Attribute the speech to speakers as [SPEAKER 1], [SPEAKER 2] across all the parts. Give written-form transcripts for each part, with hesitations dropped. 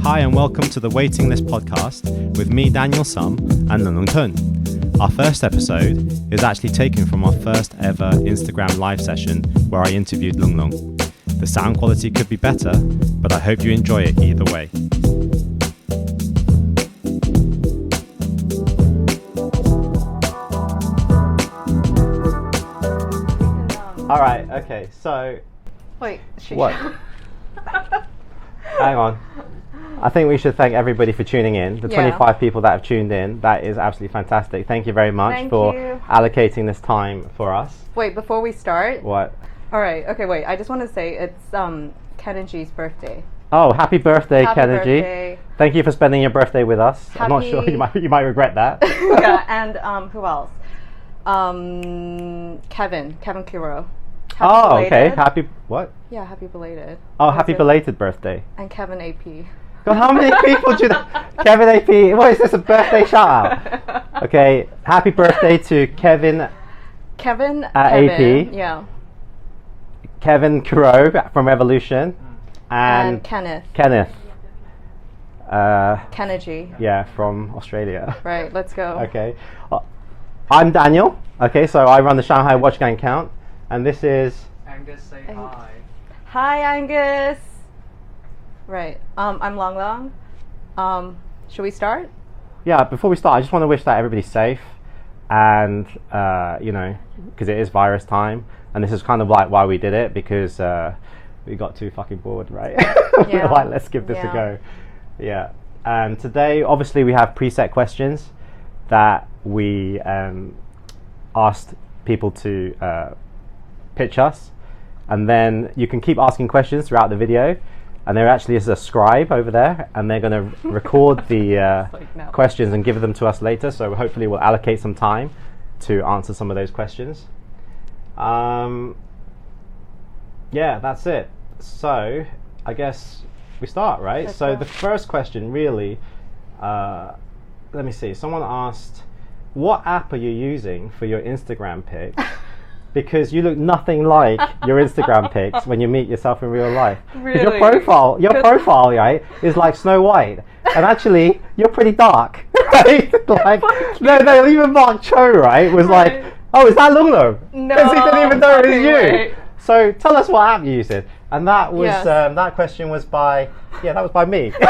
[SPEAKER 1] Hi and welcome to the Waiting List podcast with me, Daniel Sum, and Thun. Our first episode is actually taken from our first ever Instagram live session where I interviewed Lung Lung. The sound quality could be better, but I hope you enjoy it either way. Alright, okay, so...
[SPEAKER 2] Wait,
[SPEAKER 1] what? Hang on. I think we should thank everybody for tuning in. The 25 people that have tuned in, that is absolutely fantastic. Thank you very much for allocating this time for us.
[SPEAKER 2] Wait, before we start.
[SPEAKER 1] What?
[SPEAKER 2] Alright, okay, wait. I just want to say it's Kenneji's birthday.
[SPEAKER 1] Oh, happy birthday, Kenneji.
[SPEAKER 2] Birthday.
[SPEAKER 1] Thank you for spending your birthday with us. I'm not sure, you might regret that.
[SPEAKER 2] Yeah, and who else? Kevin Kuro.
[SPEAKER 1] Oh, okay. Happy what?
[SPEAKER 2] Yeah, happy belated.
[SPEAKER 1] Oh, happy belated birthday.
[SPEAKER 2] And Kevin AP.
[SPEAKER 1] God, how many people do that? Kevin AP. What is this, a birthday shout out? Okay, happy birthday to Kevin AP.
[SPEAKER 2] Yeah.
[SPEAKER 1] Kevin Kuro from Evolution. And
[SPEAKER 2] Kenneth. Kenneji.
[SPEAKER 1] Yeah, from Australia.
[SPEAKER 2] Right, let's go.
[SPEAKER 1] Okay. I'm Daniel. Okay, so I run the Shanghai Watch Gang account. And this is...
[SPEAKER 3] Angus, say hi.
[SPEAKER 2] Hi, Angus. Right. I'm Long. Should we start?
[SPEAKER 1] Yeah, before we start, I just want to wish that everybody's safe. And, because it is virus time. And this is kind of like why we did it, because we got too fucking bored, right? We were like, let's give this a go. Yeah. And today, obviously, we have preset questions that we asked people to... pitch us, and then you can keep asking questions throughout the video, and there actually is a scribe over there, and they're going to record the questions and give them to us later, so hopefully we'll allocate some time to answer some of those questions. Yeah, that's it. So I guess we start, right? So the first question really, let me see, someone asked, what app are you using for your Instagram pic? Because you look nothing like your Instagram pics when you meet yourself in real life.
[SPEAKER 2] Really?
[SPEAKER 1] Your profile, right, is like Snow White, and actually you're pretty dark, right? Like, no, even Mark Cho, right, was like, oh, is that Lung Lung?
[SPEAKER 2] No,
[SPEAKER 1] because he didn't even know it was you.
[SPEAKER 2] Right.
[SPEAKER 1] So tell us what app you used, and that was that question was by me.
[SPEAKER 2] I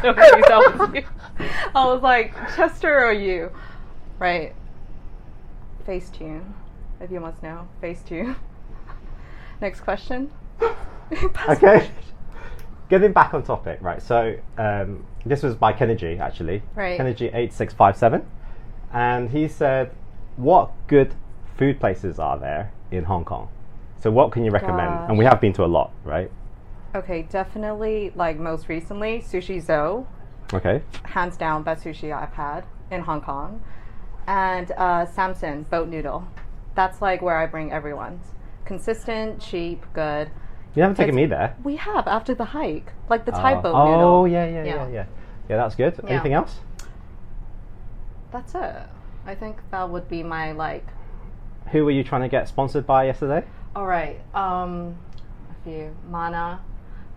[SPEAKER 2] so knew that was you. I was like, Chester or you, right? Facetune, if you must know. Facetune. Next question.
[SPEAKER 1] Okay. Getting back on topic, right? So this was by Kenneji, actually.
[SPEAKER 2] Right.
[SPEAKER 1] Kenneji8657, and he said, "What good food places are there in Hong Kong? So what can you recommend?"
[SPEAKER 2] Gosh.
[SPEAKER 1] And we have been to a lot, right?
[SPEAKER 2] Okay, definitely. Like most recently, Sushi Zo.
[SPEAKER 1] Okay.
[SPEAKER 2] Hands down, best sushi I've had in Hong Kong. And Samson boat noodle. That's like where I bring everyone. Consistent, cheap, good.
[SPEAKER 1] You haven't taken me there.
[SPEAKER 2] We have after the hike, like the Thai boat noodle.
[SPEAKER 1] Oh yeah. Yeah, that's good.
[SPEAKER 2] Yeah.
[SPEAKER 1] Anything else?
[SPEAKER 2] That's it. I think that would be my like.
[SPEAKER 1] Who were you trying to get sponsored by yesterday?
[SPEAKER 2] All right. A few Mana,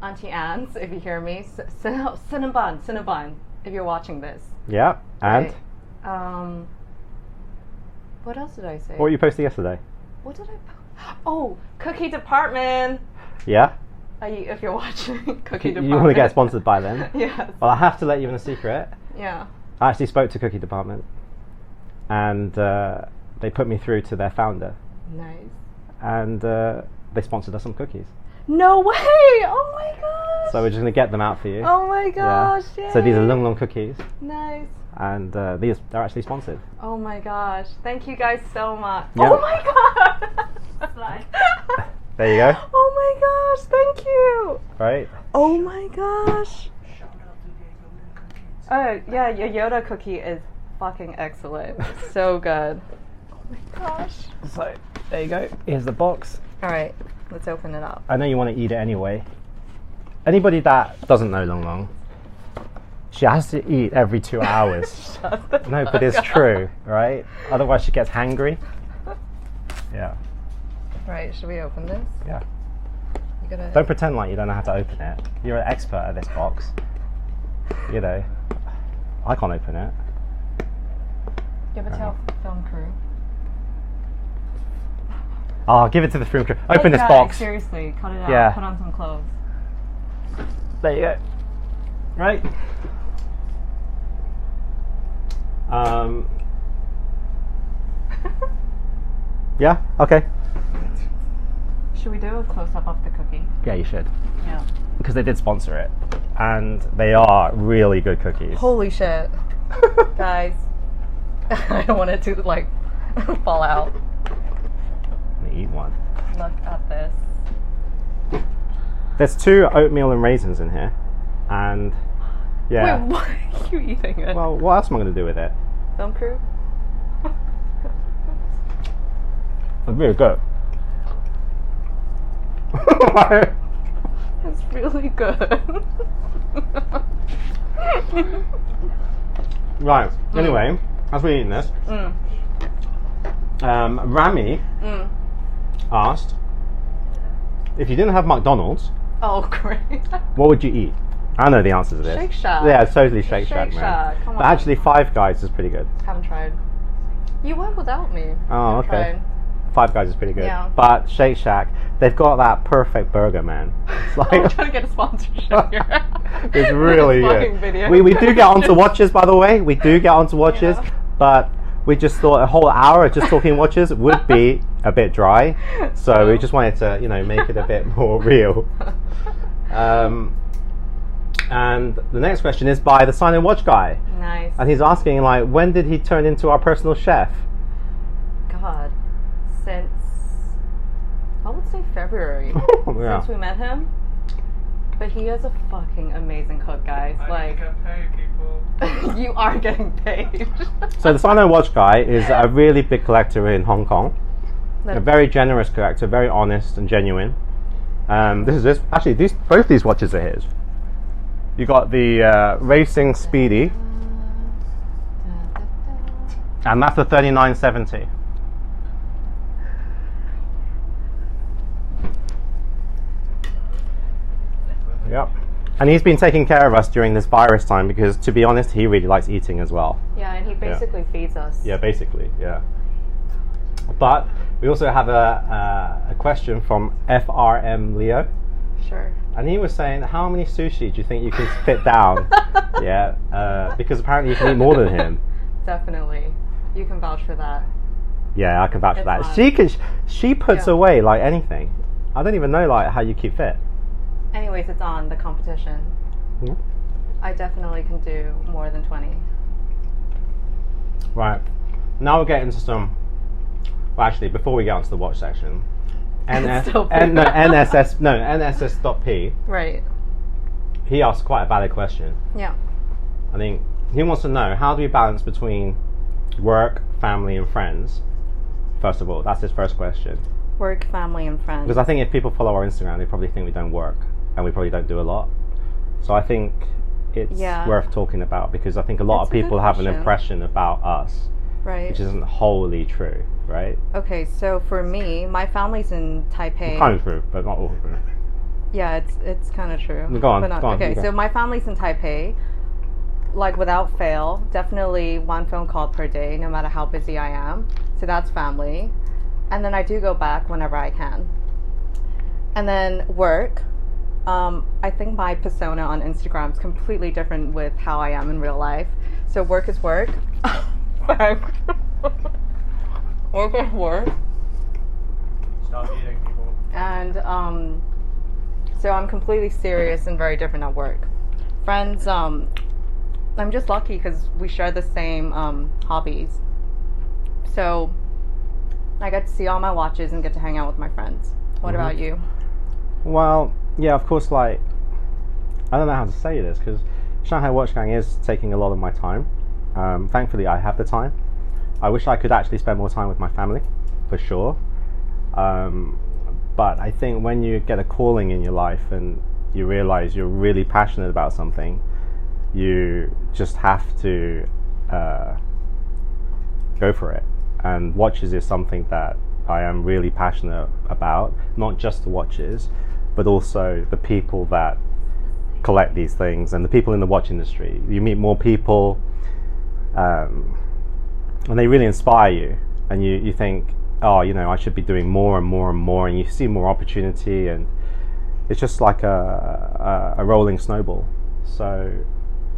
[SPEAKER 2] Auntie Anne's. If you hear me, Cinnabon. If you're watching this.
[SPEAKER 1] Yeah. And.
[SPEAKER 2] Right. What else did I say?
[SPEAKER 1] What were you posting yesterday?
[SPEAKER 2] What did I post? Oh, Cookie Department.
[SPEAKER 1] Yeah.
[SPEAKER 2] If you're watching, Cookie Department.
[SPEAKER 1] You want to get sponsored by them?
[SPEAKER 2] Yes.
[SPEAKER 1] Well, I have to let you in a secret.
[SPEAKER 2] Yeah.
[SPEAKER 1] I actually spoke to Cookie Department, and they put me through to their founder.
[SPEAKER 2] Nice.
[SPEAKER 1] And they sponsored us some cookies.
[SPEAKER 2] No way! Oh my gosh!
[SPEAKER 1] So we're just going to get them out for you.
[SPEAKER 2] Oh my gosh!
[SPEAKER 1] Yeah. So these are Lung Lung cookies.
[SPEAKER 2] Nice.
[SPEAKER 1] And they're actually sponsored.
[SPEAKER 2] Oh my gosh. Thank you guys so much.
[SPEAKER 1] Yep.
[SPEAKER 2] Oh my god!
[SPEAKER 1] There you go.
[SPEAKER 2] Oh my gosh, thank you!
[SPEAKER 1] Right?
[SPEAKER 2] Oh my gosh! Oh yeah, your Yoda cookie is fucking excellent. So good. Oh my gosh.
[SPEAKER 1] So, there you go. Here's the box.
[SPEAKER 2] Alright, let's open it up.
[SPEAKER 1] I know you want to eat it anyway. Anybody that doesn't know Lung Lung, she has to eat every 2 hours. No, but it's true, right? Otherwise she gets hangry. Yeah.
[SPEAKER 2] Right, should we open this?
[SPEAKER 1] Yeah.
[SPEAKER 2] You gotta.
[SPEAKER 1] Don't pretend like you don't know how to open it. You're an expert at this box. You know, I can't open it.
[SPEAKER 2] Give it to film crew.
[SPEAKER 1] Oh, give it to the film crew. Open
[SPEAKER 2] Hey
[SPEAKER 1] this
[SPEAKER 2] guys,
[SPEAKER 1] box.
[SPEAKER 2] Seriously, cut it out.
[SPEAKER 1] Yeah.
[SPEAKER 2] Put on some clothes.
[SPEAKER 1] There you go. Right. Yeah. Okay.
[SPEAKER 2] Should we do a close up of the cookie?
[SPEAKER 1] Yeah, you should.
[SPEAKER 2] Yeah.
[SPEAKER 1] Because they did sponsor it, and they are really good cookies.
[SPEAKER 2] Holy shit, guys! I don't want it to like fall out.
[SPEAKER 1] Let me eat one.
[SPEAKER 2] Look at this.
[SPEAKER 1] There's 2 oatmeal and raisins in here, and yeah.
[SPEAKER 2] Wait, why are you eating it?
[SPEAKER 1] Well, what else am I going to do with it?
[SPEAKER 2] Film crew.
[SPEAKER 1] It's really good.
[SPEAKER 2] It's really good.
[SPEAKER 1] Right. Anyway, as we're eating this, Rami asked if you didn't have McDonald's,
[SPEAKER 2] Oh, great.
[SPEAKER 1] what would you eat? I know the answer to this.
[SPEAKER 2] Shake Shack.
[SPEAKER 1] Yeah, it's totally Shake Shack,
[SPEAKER 2] Shake
[SPEAKER 1] man.
[SPEAKER 2] Shack, come
[SPEAKER 1] But
[SPEAKER 2] on.
[SPEAKER 1] actually, Five Guys is pretty good.
[SPEAKER 2] Haven't tried. You went without me.
[SPEAKER 1] Oh,
[SPEAKER 2] Haven't
[SPEAKER 1] okay.
[SPEAKER 2] tried.
[SPEAKER 1] Five Guys is pretty good.
[SPEAKER 2] Yeah.
[SPEAKER 1] But Shake Shack, they've got that perfect burger, man. It's
[SPEAKER 2] I'm
[SPEAKER 1] like
[SPEAKER 2] trying to get a sponsorship here.
[SPEAKER 1] it's really
[SPEAKER 2] This fucking
[SPEAKER 1] good.
[SPEAKER 2] video.
[SPEAKER 1] We do get onto watches, by the way. We do get onto watches,
[SPEAKER 2] Yeah.
[SPEAKER 1] but we just thought a whole hour of just talking watches would be a bit dry, so we just wanted to, make it a bit more real. And the next question is by the Sign and Watch guy,
[SPEAKER 2] Nice.
[SPEAKER 1] and he's asking when did he turn into our personal chef?
[SPEAKER 2] God, since I would say February.
[SPEAKER 1] Yeah.
[SPEAKER 2] Since we met him. But he is a fucking amazing cook, guys.
[SPEAKER 3] I get paid, people.
[SPEAKER 2] You are getting paid.
[SPEAKER 1] So the Sign and Watch guy is a really big collector in Hong Kong. A very generous collector, very honest and genuine. Both these watches are his. You got the Racing Speedy, and that's the 3970. Yep. And he's been taking care of us during this virus time because, to be honest, he really likes eating as well.
[SPEAKER 2] Yeah, and he basically feeds us.
[SPEAKER 1] Yeah, basically, yeah. But we also have a question from FRM Leo,
[SPEAKER 2] Sure.
[SPEAKER 1] and he was saying, how many sushi do you think you can fit down? Yeah, because apparently you can eat more than him.
[SPEAKER 2] Definitely. You can vouch for that.
[SPEAKER 1] Yeah, I can vouch for
[SPEAKER 2] It's
[SPEAKER 1] that.
[SPEAKER 2] on.
[SPEAKER 1] She puts
[SPEAKER 2] Yeah.
[SPEAKER 1] away like anything. I don't even know how you keep fit.
[SPEAKER 2] Anyways, it's on the competition.
[SPEAKER 1] Hmm?
[SPEAKER 2] I definitely can do more than 20.
[SPEAKER 1] Right. Now we'll get into some. Well, actually, before we get onto the watch section, NSS.P.
[SPEAKER 2] Right.
[SPEAKER 1] He asked quite a valid question.
[SPEAKER 2] Yeah.
[SPEAKER 1] I think he wants to know, how do we balance between work, family, and friends? First of all, that's his first question.
[SPEAKER 2] Work, family, and friends.
[SPEAKER 1] Because I think if people follow our Instagram, they probably think we don't work and we probably don't do a lot. So I think it's worth talking about, because I think a lot of
[SPEAKER 2] That's a good
[SPEAKER 1] people have an
[SPEAKER 2] question.
[SPEAKER 1] impression about us,
[SPEAKER 2] Right.
[SPEAKER 1] which isn't wholly true, right?
[SPEAKER 2] Okay, so for me, my family's in Taipei.
[SPEAKER 1] Kind of true, but not all true.
[SPEAKER 2] Yeah, it's kind of true.
[SPEAKER 1] Go on,
[SPEAKER 2] But not,
[SPEAKER 1] go on,
[SPEAKER 2] okay,
[SPEAKER 1] you go.
[SPEAKER 2] so my family's in Taipei. Like, without fail, definitely one phone call per day, no matter how busy I am. So that's family. And then I do go back whenever I can. And then work. I think my persona on Instagram is completely different with how I am in real life. So work is work. Work is work.
[SPEAKER 3] Stop eating, people.
[SPEAKER 2] And so I'm completely serious and very different at work. Friends, I'm just lucky because we share the same hobbies. So I get to see all my watches and get to hang out with my friends. What about you?
[SPEAKER 1] Well, yeah, of course, I don't know how to say this, because Shanghai Watch Gang is taking a lot of my time. Thankfully, I have the time. I wish I could actually spend more time with my family, for sure. But I think when you get a calling in your life and you realize you're really passionate about something, you just have to go for it. And watches is something that I am really passionate about, not just the watches, but also the people that collect these things and the people in the watch industry. You meet more people, and they really inspire you, and you think, oh, I should be doing more and more and more, and you see more opportunity, and it's just like a rolling snowball. So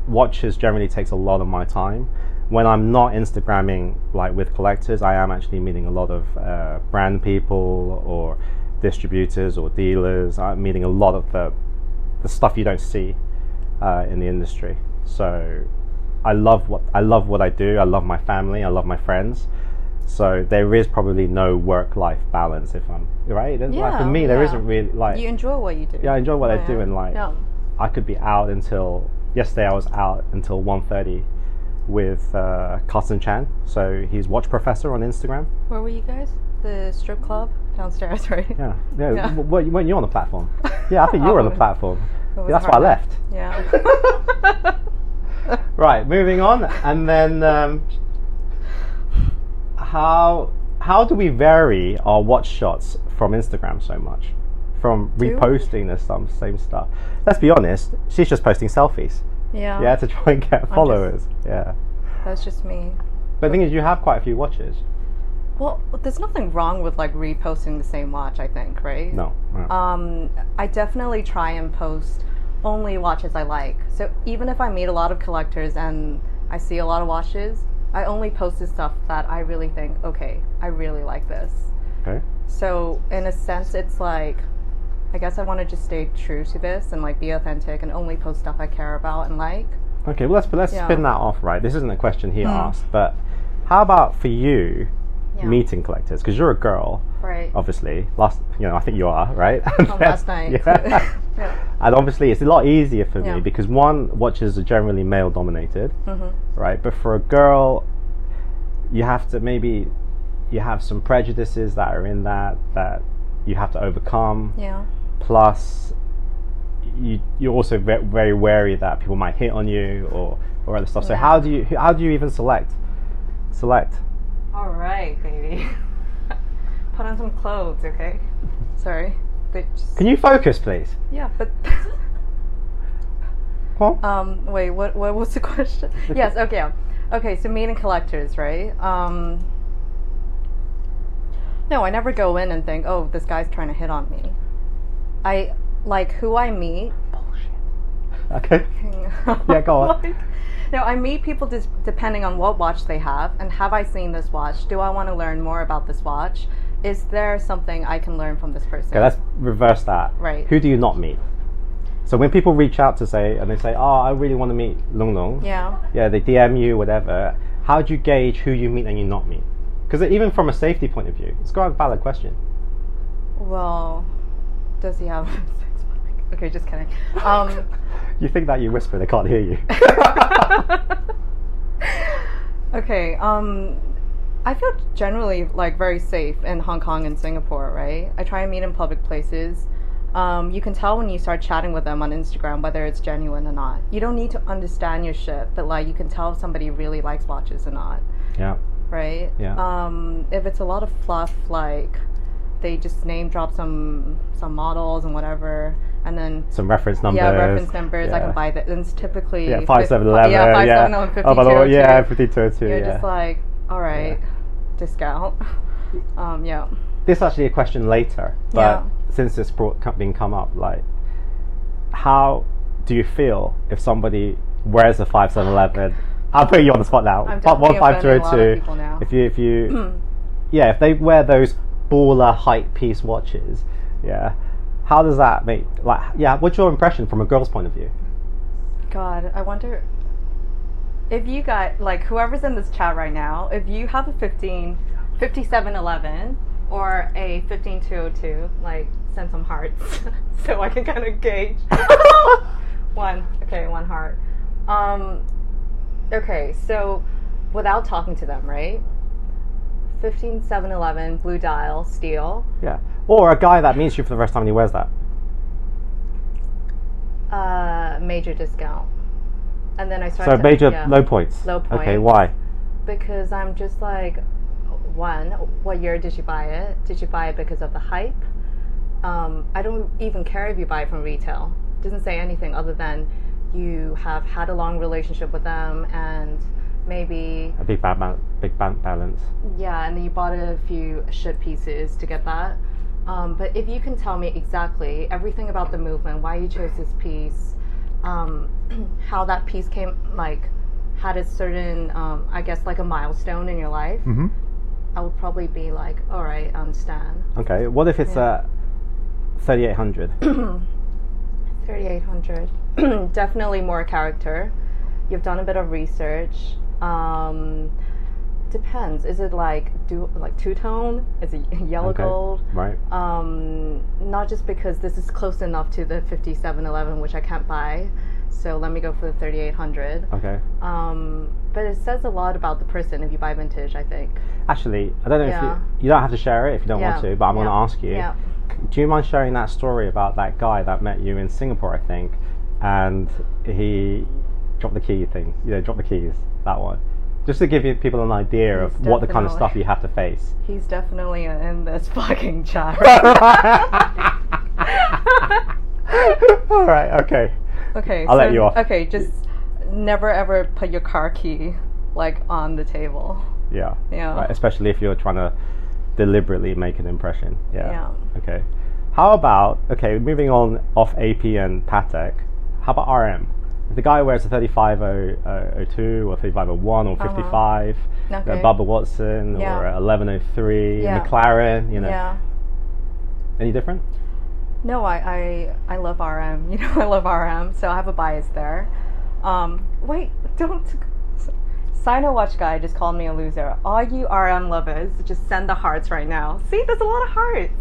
[SPEAKER 1] watches generally takes a lot of my time. When I'm not Instagramming like with collectors, I am actually meeting a lot of brand people or distributors or dealers. I'm meeting a lot of the stuff you don't see in the industry. So I love what I do. I love my family. I love my friends. So there is probably no work-life balance, if I'm right. Like for me, there isn't really like.
[SPEAKER 2] You enjoy what you do.
[SPEAKER 1] Yeah, I enjoy what I do, and like I could be out until yesterday. I was out until 1:30 with Carson Chan. So he's watch professor on Instagram.
[SPEAKER 2] Where were you guys? The strip club downstairs, right?
[SPEAKER 1] Yeah. Weren't you on the platform? Yeah, I think you were on the platform. That's why I left.
[SPEAKER 2] Yeah.
[SPEAKER 1] Right, moving on, and then how do we vary our watch shots from Instagram so much? From reposting the same stuff. Let's be honest, she's just posting selfies.
[SPEAKER 2] Yeah.
[SPEAKER 1] Yeah, to try and get followers. Yeah.
[SPEAKER 2] That's just me.
[SPEAKER 1] But the thing is, you have quite a few watches.
[SPEAKER 2] Well, there's nothing wrong with like reposting the same watch, I think, right?
[SPEAKER 1] No.
[SPEAKER 2] I definitely try and post only watches I like. So even if I meet a lot of collectors and I see a lot of watches, I only post the stuff that I really think, okay, I really like this.
[SPEAKER 1] Okay.
[SPEAKER 2] So in a sense, it's like, I guess I want to just stay true to this and like be authentic and only post stuff I care about and like.
[SPEAKER 1] Okay, well let's spin that off, right? This isn't a question he asked, but how about for you meeting collectors? Because you're a girl,
[SPEAKER 2] right?
[SPEAKER 1] Obviously, I think you are, right?
[SPEAKER 2] Last night.
[SPEAKER 1] Yeah. And obviously, it's a lot easier for me because one, watches are generally male dominated, right? But for a girl, you have to you have some prejudices that are in that you have to overcome.
[SPEAKER 2] Yeah.
[SPEAKER 1] Plus, you're also very wary that people might hit on you or other stuff. So how do you even select?
[SPEAKER 2] All right, baby. Put on some clothes, okay? Sorry.
[SPEAKER 1] Can you focus, please?
[SPEAKER 2] Yeah, but.
[SPEAKER 1] What?
[SPEAKER 2] Wait. What was the question? Yes. Okay. Okay. So meeting collectors, right? No, I never go in and think, oh, this guy's trying to hit on me. I like who I meet.
[SPEAKER 1] Bullshit. Okay. Yeah, go on.
[SPEAKER 2] No, I meet people depending on what watch they have, and have I seen this watch? Do I want to learn more about this watch? Is there something I can learn from this person?
[SPEAKER 1] Okay, let's reverse that.
[SPEAKER 2] Right.
[SPEAKER 1] Who do you not meet? So when people reach out to say, oh, I really want to meet Lung Lung.
[SPEAKER 2] Yeah.
[SPEAKER 1] Yeah, they DM you, whatever. How do you gauge who you meet and you not meet? Because even from a safety point of view, it's quite a valid question.
[SPEAKER 2] Well, does he have a six-pack? Okay, just kidding.
[SPEAKER 1] You think that you whisper, they can't hear you.
[SPEAKER 2] Okay, I feel generally like very safe in Hong Kong and Singapore, right? I try and meet in public places. You can tell when you start chatting with them on Instagram whether it's genuine or not. You don't need to understand your shit, but like you can tell if somebody really likes watches or not.
[SPEAKER 1] Yeah.
[SPEAKER 2] Right?
[SPEAKER 1] Yeah.
[SPEAKER 2] If it's a lot of fluff, like they just name drop some models and whatever, and then
[SPEAKER 1] some reference numbers.
[SPEAKER 2] Yeah, reference numbers.
[SPEAKER 1] Yeah.
[SPEAKER 2] I can buy that. And it's typically
[SPEAKER 1] 5711.
[SPEAKER 2] Yeah, 5711, 5202.
[SPEAKER 1] Yeah, 5202.
[SPEAKER 2] You're just like, all right, discount. Yeah.
[SPEAKER 1] This is actually a question later, but since it's been come up, like, how do you feel if somebody wears a 5711? I'll put you on the spot now.
[SPEAKER 2] I'm definitely offending a lot of people now.
[SPEAKER 1] If you if they wear those baller height piece watches, how does that make, what's your impression from a girl's point of view?
[SPEAKER 2] God, I wonder if you got, like, whoever's in this chat right now, if you have a 5711 or a 15202, like, send some hearts so I can kind of gauge. One heart. Okay, so without talking to them, right? 15711, blue dial, steel.
[SPEAKER 1] Yeah. Or a guy that meets you for the first time and he wears that.
[SPEAKER 2] Major discount. And then I started.
[SPEAKER 1] So major low points.
[SPEAKER 2] Low points.
[SPEAKER 1] Okay, why?
[SPEAKER 2] Because I'm just like, one, what year did you buy it? Did you buy it because of the hype? I don't even care if you buy it from retail. It doesn't say anything other than you have had a long relationship with them and maybe
[SPEAKER 1] A big bank balance.
[SPEAKER 2] yeah, and then you bought a few shit pieces to get that. But if you can tell me exactly everything about the movement, why you chose this piece, how that piece came, like, had a certain, I guess, like a milestone in your life,
[SPEAKER 1] Mm-hmm.
[SPEAKER 2] I would probably be like, all right, I understand.
[SPEAKER 1] Okay. What if it's
[SPEAKER 2] Yeah.
[SPEAKER 1] 3,800?
[SPEAKER 2] 3,800. Definitely more character. You've done a bit of research. Depends. Is it like two-tone? Is it yellow
[SPEAKER 1] Okay.
[SPEAKER 2] gold?
[SPEAKER 1] Right.
[SPEAKER 2] Not just because this is close enough to the 5711, which I can't buy. So let me go for the 3,800.
[SPEAKER 1] Okay.
[SPEAKER 2] But it says a lot about the person if you buy vintage, I think.
[SPEAKER 1] Actually, I don't know if
[SPEAKER 2] Yeah.
[SPEAKER 1] you don't have to share it if you don't want
[SPEAKER 2] Yeah.
[SPEAKER 1] to, but I'm going to
[SPEAKER 2] Yeah.
[SPEAKER 1] ask you.
[SPEAKER 2] Yeah.
[SPEAKER 1] Do you mind sharing that story about that guy that met you in Singapore, I think, and he dropped the key thing? Dropped the keys. That one. Just to give you people an idea of
[SPEAKER 2] He's
[SPEAKER 1] what the kind of
[SPEAKER 2] definitely-
[SPEAKER 1] stuff you have to face.
[SPEAKER 2] He's definitely in this fucking chat.
[SPEAKER 1] All right. Okay.
[SPEAKER 2] Okay,
[SPEAKER 1] I'll let you off.
[SPEAKER 2] Okay, just never ever put your car key like on the table.
[SPEAKER 1] Yeah.
[SPEAKER 2] Yeah.
[SPEAKER 1] Right, especially if you're trying to deliberately make an impression. Yeah.
[SPEAKER 2] Yeah.
[SPEAKER 1] Okay. How about moving on off AP and Patek? How about RM? If the guy wears a 3502 or 3501 or 55,
[SPEAKER 2] Okay.
[SPEAKER 1] a Bubba Watson
[SPEAKER 2] Yeah.
[SPEAKER 1] or a 1103,
[SPEAKER 2] Yeah.
[SPEAKER 1] McLaren,
[SPEAKER 2] Yeah.
[SPEAKER 1] any different?
[SPEAKER 2] No, I love RM. I love RM, so I have a bias there. Wait, don't. Sino Watch Guy just called me a loser. All you RM lovers, just send the hearts right now. See, there's a lot of hearts.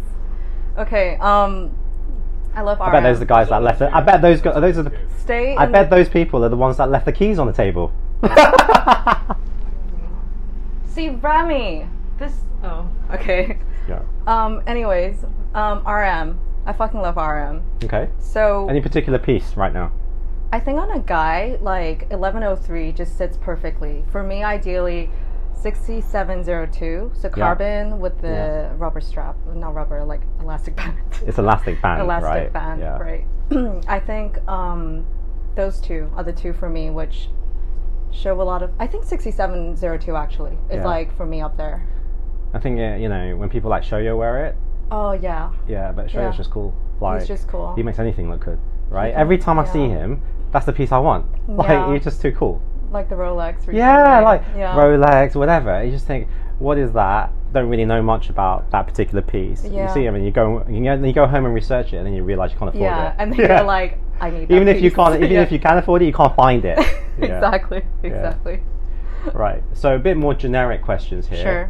[SPEAKER 2] Okay, I love RM.
[SPEAKER 1] I bet those are the guys that left it. I bet those guys, those are the.
[SPEAKER 2] Stay.
[SPEAKER 1] I
[SPEAKER 2] in
[SPEAKER 1] bet those people are the ones that left the keys on the table.
[SPEAKER 2] See, Remy. This. Oh, okay.
[SPEAKER 1] Yeah.
[SPEAKER 2] Anyways, RM. I fucking love RM.
[SPEAKER 1] Okay.
[SPEAKER 2] So
[SPEAKER 1] Any particular piece right now?
[SPEAKER 2] I think on a guy, like 1103 just sits perfectly. For me, ideally, 6702, so carbon with the rubber strap, not rubber, like elastic band.
[SPEAKER 1] It's elastic band,
[SPEAKER 2] Elastic
[SPEAKER 1] right?
[SPEAKER 2] band,
[SPEAKER 1] Yeah.
[SPEAKER 2] right. I think those two are the two for me, which show a lot of. I think 6702 actually is
[SPEAKER 1] Yeah.
[SPEAKER 2] like for me up there.
[SPEAKER 1] I think when people like Shoyo wear it,
[SPEAKER 2] Oh yeah,
[SPEAKER 1] yeah, but Shoyo's
[SPEAKER 2] Yeah.
[SPEAKER 1] just cool. Like
[SPEAKER 2] he's just cool.
[SPEAKER 1] he makes anything look good, right?
[SPEAKER 2] can-
[SPEAKER 1] Every time I see
[SPEAKER 2] yeah.
[SPEAKER 1] him, that's the piece I want. Like
[SPEAKER 2] Yeah.
[SPEAKER 1] he's just too cool.
[SPEAKER 2] Like the Rolex. recently,
[SPEAKER 1] Yeah,
[SPEAKER 2] right?
[SPEAKER 1] like
[SPEAKER 2] yeah.
[SPEAKER 1] Rolex, whatever. You just think, what is that? Don't really know much about that particular piece. You
[SPEAKER 2] Yeah.
[SPEAKER 1] see him and you go home and research it, and then you realize you can't afford
[SPEAKER 2] Yeah,
[SPEAKER 1] it.
[SPEAKER 2] and then you're like, I need that
[SPEAKER 1] even if you
[SPEAKER 2] piece.
[SPEAKER 1] can't, even
[SPEAKER 2] Yeah.
[SPEAKER 1] if you can afford it, you can't find it. Yeah.
[SPEAKER 2] Exactly. Exactly.
[SPEAKER 1] Right. So a bit more generic questions here.
[SPEAKER 2] Sure.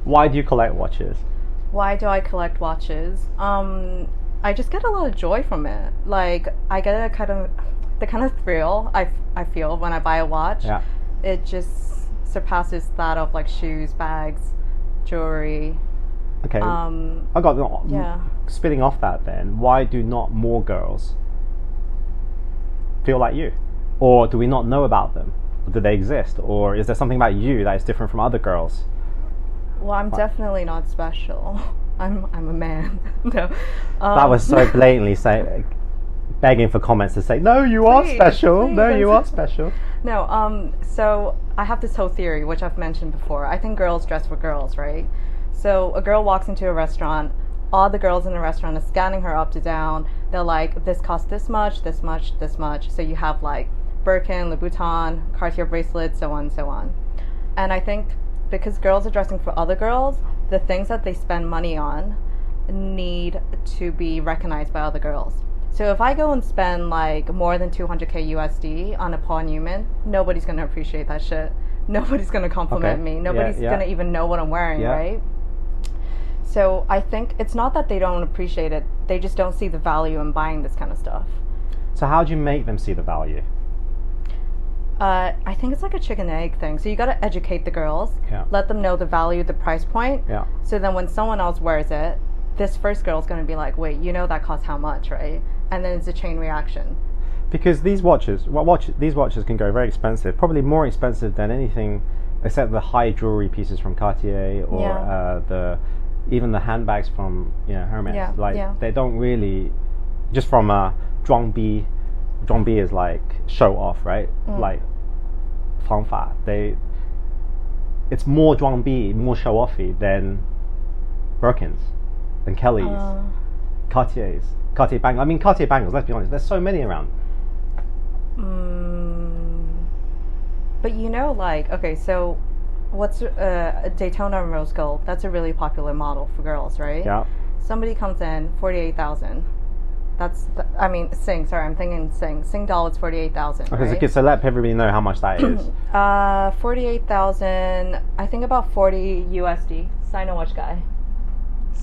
[SPEAKER 1] Why do you collect watches?
[SPEAKER 2] Why do I collect watches? I just get a lot of joy from it. Like I get the kind of thrill I feel when I buy a watch.
[SPEAKER 1] Yeah.
[SPEAKER 2] It just surpasses that of like shoes, bags, jewelry.
[SPEAKER 1] Okay. I got
[SPEAKER 2] Yeah.
[SPEAKER 1] spinning off that then. Why do not more girls feel like you? Or do we not know about them? Do they exist? Or is there something about you that is different from other girls?
[SPEAKER 2] Well, I'm definitely not special. I'm a man. No.
[SPEAKER 1] That was so blatantly begging for comments to say, no, you are
[SPEAKER 2] Please,
[SPEAKER 1] special. No,
[SPEAKER 2] please.
[SPEAKER 1] you are special.
[SPEAKER 2] No, so I have this whole theory, which I've mentioned before. I think girls dress for girls, right? So a girl walks into a restaurant, all the girls in the restaurant are scanning her up to down. They're like, this costs this much, this much, this much. So you have like Birkin, Louboutin, Cartier bracelets, so on and so on. And I think because girls are dressing for other girls, the things that they spend money on need to be recognized by other girls. So if I go and spend like more than 200k USD on a Paul Newman, nobody's gonna appreciate that shit. Nobody's gonna compliment
[SPEAKER 1] Okay.
[SPEAKER 2] me. Nobody's
[SPEAKER 1] Yeah.
[SPEAKER 2] gonna even know what I'm wearing,
[SPEAKER 1] Yeah.
[SPEAKER 2] right? So I think it's not that they don't appreciate it, they just don't see the value in buying this kind of stuff.
[SPEAKER 1] So how do you make them see the value?
[SPEAKER 2] I think it's like a chicken egg thing. So you gotta educate the girls,
[SPEAKER 1] Yeah.
[SPEAKER 2] let them know the value, the price point.
[SPEAKER 1] Yeah.
[SPEAKER 2] So then when someone else wears it, this first girl's gonna be like, wait, you know that costs how much, right? And then it's a chain reaction.
[SPEAKER 1] Because these watches can go very expensive, probably more expensive than anything except the high jewelry pieces from Cartier or
[SPEAKER 2] Yeah.
[SPEAKER 1] even the handbags from Hermes,
[SPEAKER 2] Yeah,
[SPEAKER 1] like
[SPEAKER 2] yeah.
[SPEAKER 1] they don't really, just from a 装逼 is like show off, right? Like 方法 it's more 装逼 more show offy than Birkins and Kellys, Cartier bangles. I mean, Cartier bangles, let's be honest, there's so many around.
[SPEAKER 2] But like, okay, so what's a Daytona Rose Gold? That's a really popular model for girls, right?
[SPEAKER 1] Yeah.
[SPEAKER 2] Somebody comes in, 48,000. That's, Sing, sorry, I'm thinking Sing doll is 48,000.
[SPEAKER 1] Okay,
[SPEAKER 2] right?
[SPEAKER 1] so let everybody know how much that is.
[SPEAKER 2] 48,000, I think about 40 USD. Sino watch guy.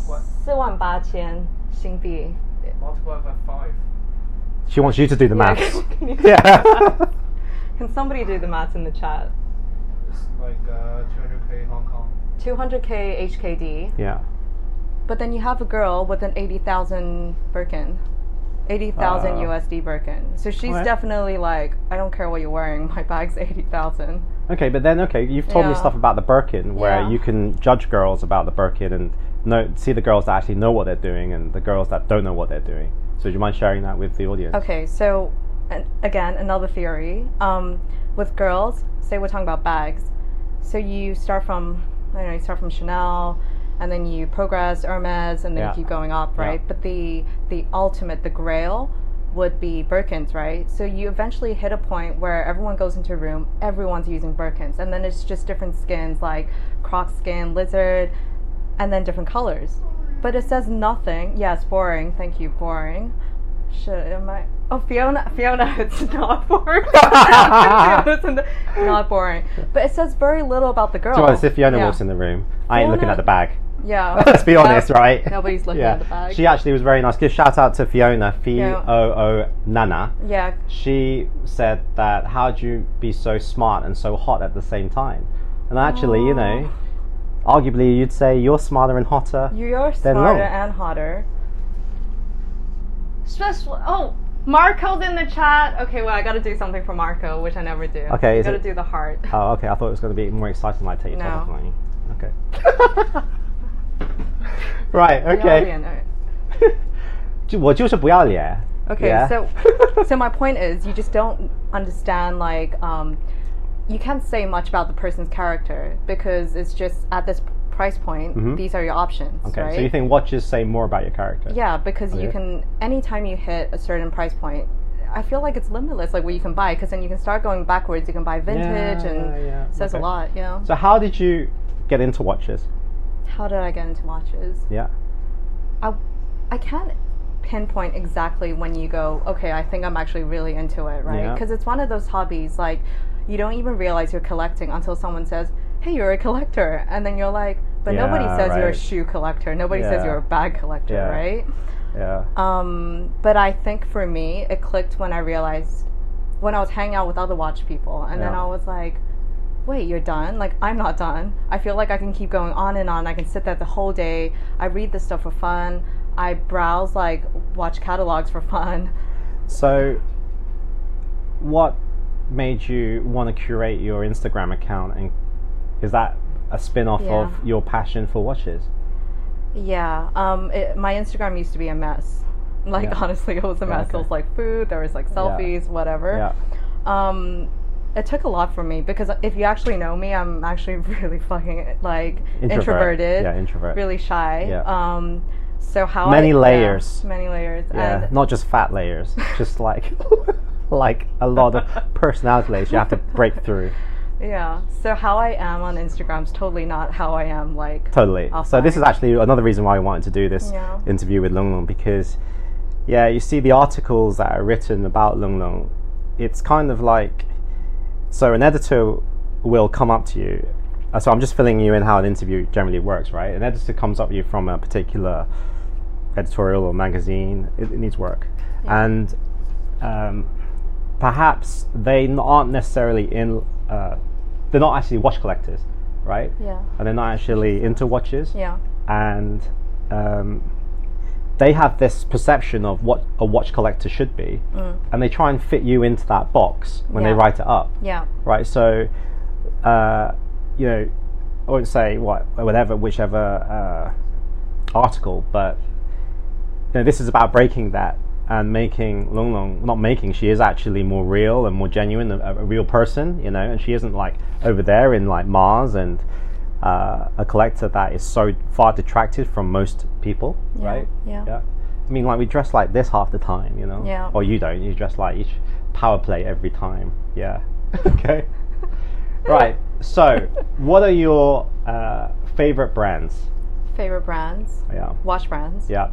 [SPEAKER 3] What?
[SPEAKER 2] 48,000新币.
[SPEAKER 3] Multiply by 5.
[SPEAKER 1] She wants you to do the maths.
[SPEAKER 2] Can you-
[SPEAKER 1] Yeah.
[SPEAKER 2] Can somebody do the maths in the chat?
[SPEAKER 3] It's like 200k Hong Kong.
[SPEAKER 2] 200k HKD.
[SPEAKER 1] Yeah.
[SPEAKER 2] But then you have a girl with an 80,000 Birkin. 80,000 USD Birkin. So she's
[SPEAKER 1] Alright.
[SPEAKER 2] definitely like, I don't care what you're wearing, my bag's 80,000.
[SPEAKER 1] Okay, but then you've told me
[SPEAKER 2] Yeah.
[SPEAKER 1] stuff about the Birkin where
[SPEAKER 2] Yeah.
[SPEAKER 1] you can judge girls about the Birkin and see the girls that actually know what they're doing and the girls that don't know what they're doing. So do you mind sharing that with the audience?
[SPEAKER 2] Okay, so again, another theory. With girls, say we're talking about bags. So you start from, Chanel, and then you progress Hermes, and then
[SPEAKER 1] Yeah.
[SPEAKER 2] you keep going up, right?
[SPEAKER 1] Yeah.
[SPEAKER 2] But the ultimate, the grail, would be Birkins, right? So you eventually hit a point where everyone goes into a room, everyone's using Birkins, and then it's just different skins, like croc skin, lizard, and then different colors. But it says nothing. Yes, boring. Thank you, boring. Oh, Fiona, it's not boring. Fiona's not boring. But it says very little about the girl.
[SPEAKER 1] So if Fiona
[SPEAKER 2] Yeah.
[SPEAKER 1] walks in the room, I ain't looking
[SPEAKER 2] Fiona-
[SPEAKER 1] at the bag.
[SPEAKER 2] Yeah.
[SPEAKER 1] Let's be honest, right?
[SPEAKER 2] Nobody's looking at the bag.
[SPEAKER 1] She actually was very nice. Give shout out to Fiona, Fioo Nana.
[SPEAKER 2] Yeah.
[SPEAKER 1] She said that how do you be so smart and so hot at the same time? And actually, arguably you'd say you're smarter and hotter.
[SPEAKER 2] You're
[SPEAKER 1] Then
[SPEAKER 2] smarter
[SPEAKER 1] no.
[SPEAKER 2] and hotter. Oh, Marco's in the chat. Okay, well, I gotta do something for Marco, which I never do.
[SPEAKER 1] Okay,
[SPEAKER 2] You
[SPEAKER 1] is
[SPEAKER 2] gotta
[SPEAKER 1] it-
[SPEAKER 2] do the heart.
[SPEAKER 1] Oh, okay. I thought it was going to be more exciting, like take your top
[SPEAKER 2] No.
[SPEAKER 1] off, like, okay. Right. Okay.
[SPEAKER 2] 不要脸, alright.
[SPEAKER 1] 我就是不要脸.
[SPEAKER 2] Okay,
[SPEAKER 1] Yeah.
[SPEAKER 2] so my point is, you just don't understand, like, you can't say much about the person's character because it's just at this price point, these are your options,
[SPEAKER 1] Okay.
[SPEAKER 2] right?
[SPEAKER 1] So you think watches say more about your character?
[SPEAKER 2] Yeah, because you
[SPEAKER 1] Okay.
[SPEAKER 2] can, anytime you hit a certain price point, I feel like it's limitless, like what you can buy, because then you can start going backwards. You can buy vintage, and it says
[SPEAKER 1] Okay.
[SPEAKER 2] a lot, you know?
[SPEAKER 1] So how did you get into watches?
[SPEAKER 2] How did I get into watches?
[SPEAKER 1] Yeah.
[SPEAKER 2] I can't pinpoint exactly when you go, okay, I think I'm actually really into it, right?
[SPEAKER 1] Yeah.
[SPEAKER 2] Because it's one of those hobbies, like, you don't even realize you're collecting until someone says, hey, you're a collector. And then you're like, but nobody
[SPEAKER 1] Yeah,
[SPEAKER 2] says you're a
[SPEAKER 1] right.
[SPEAKER 2] shoe collector. Nobody says
[SPEAKER 1] Yeah.
[SPEAKER 2] you're a bag collector,
[SPEAKER 1] Yeah.
[SPEAKER 2] right?
[SPEAKER 1] Yeah.
[SPEAKER 2] But I think for me, it clicked when I realized, when I was hanging out with other watch people, and then
[SPEAKER 1] Yeah.
[SPEAKER 2] I was like, wait, you're done? Like, I'm not done. I feel like I can keep going on and on. I can sit there the whole day. I read this stuff for fun. I browse, like, watch catalogs for fun.
[SPEAKER 1] So what made you want to curate your Instagram account, and is that a spin-off
[SPEAKER 2] Yeah.
[SPEAKER 1] of your passion for watches?
[SPEAKER 2] Yeah, my Instagram used to be a mess. Like,
[SPEAKER 1] Yeah.
[SPEAKER 2] honestly, it was a
[SPEAKER 1] Yeah,
[SPEAKER 2] mess.
[SPEAKER 1] okay.
[SPEAKER 2] There was, like, food, there was, like, selfies, whatever.
[SPEAKER 1] Yeah.
[SPEAKER 2] It took a lot from me, because if you actually know me, I'm actually really fucking, like,
[SPEAKER 1] Introvert.
[SPEAKER 2] introverted.
[SPEAKER 1] Yeah, introvert.
[SPEAKER 2] Really shy.
[SPEAKER 1] Yeah.
[SPEAKER 2] So how
[SPEAKER 1] Many
[SPEAKER 2] yeah,
[SPEAKER 1] layers.
[SPEAKER 2] many layers.
[SPEAKER 1] Yeah.
[SPEAKER 2] And
[SPEAKER 1] Not just fat layers, just like like a lot of personality layers you have to break through.
[SPEAKER 2] yeah. So how I am on Instagram is totally not how I am, like,
[SPEAKER 1] Totally. So this is actually another reason why I wanted to do this
[SPEAKER 2] Yeah.
[SPEAKER 1] interview with Lung Lung, because you see the articles that are written about Lung Lung, it's kind of like, so an editor will come up to you. So I'm just filling you in how an interview generally works, right? An editor comes up to you from a particular editorial or magazine. It needs work.
[SPEAKER 2] Yeah.
[SPEAKER 1] And perhaps they aren't necessarily they're not actually watch collectors, right?
[SPEAKER 2] Yeah.
[SPEAKER 1] And they're not actually into watches.
[SPEAKER 2] Yeah.
[SPEAKER 1] And they have this perception of what a watch collector should be, and they try and fit you into that box when they
[SPEAKER 2] Yeah.
[SPEAKER 1] write it up,
[SPEAKER 2] Yeah.
[SPEAKER 1] right? So, I would say whichever article, but this is about breaking that and making Long Long, not making, she is actually more real and more genuine, a real person, and she isn't like over there in like Mars and a collector that is so far detracted from most people, right?
[SPEAKER 2] Yeah.
[SPEAKER 1] I mean, like we dress like this half the time,
[SPEAKER 2] Yeah.
[SPEAKER 1] Or you don't. You dress like each power play every time. Yeah. Okay. Right. So, what are your favorite brands?
[SPEAKER 2] Favorite brands?
[SPEAKER 1] Yeah.
[SPEAKER 2] Watch brands?
[SPEAKER 1] Yeah.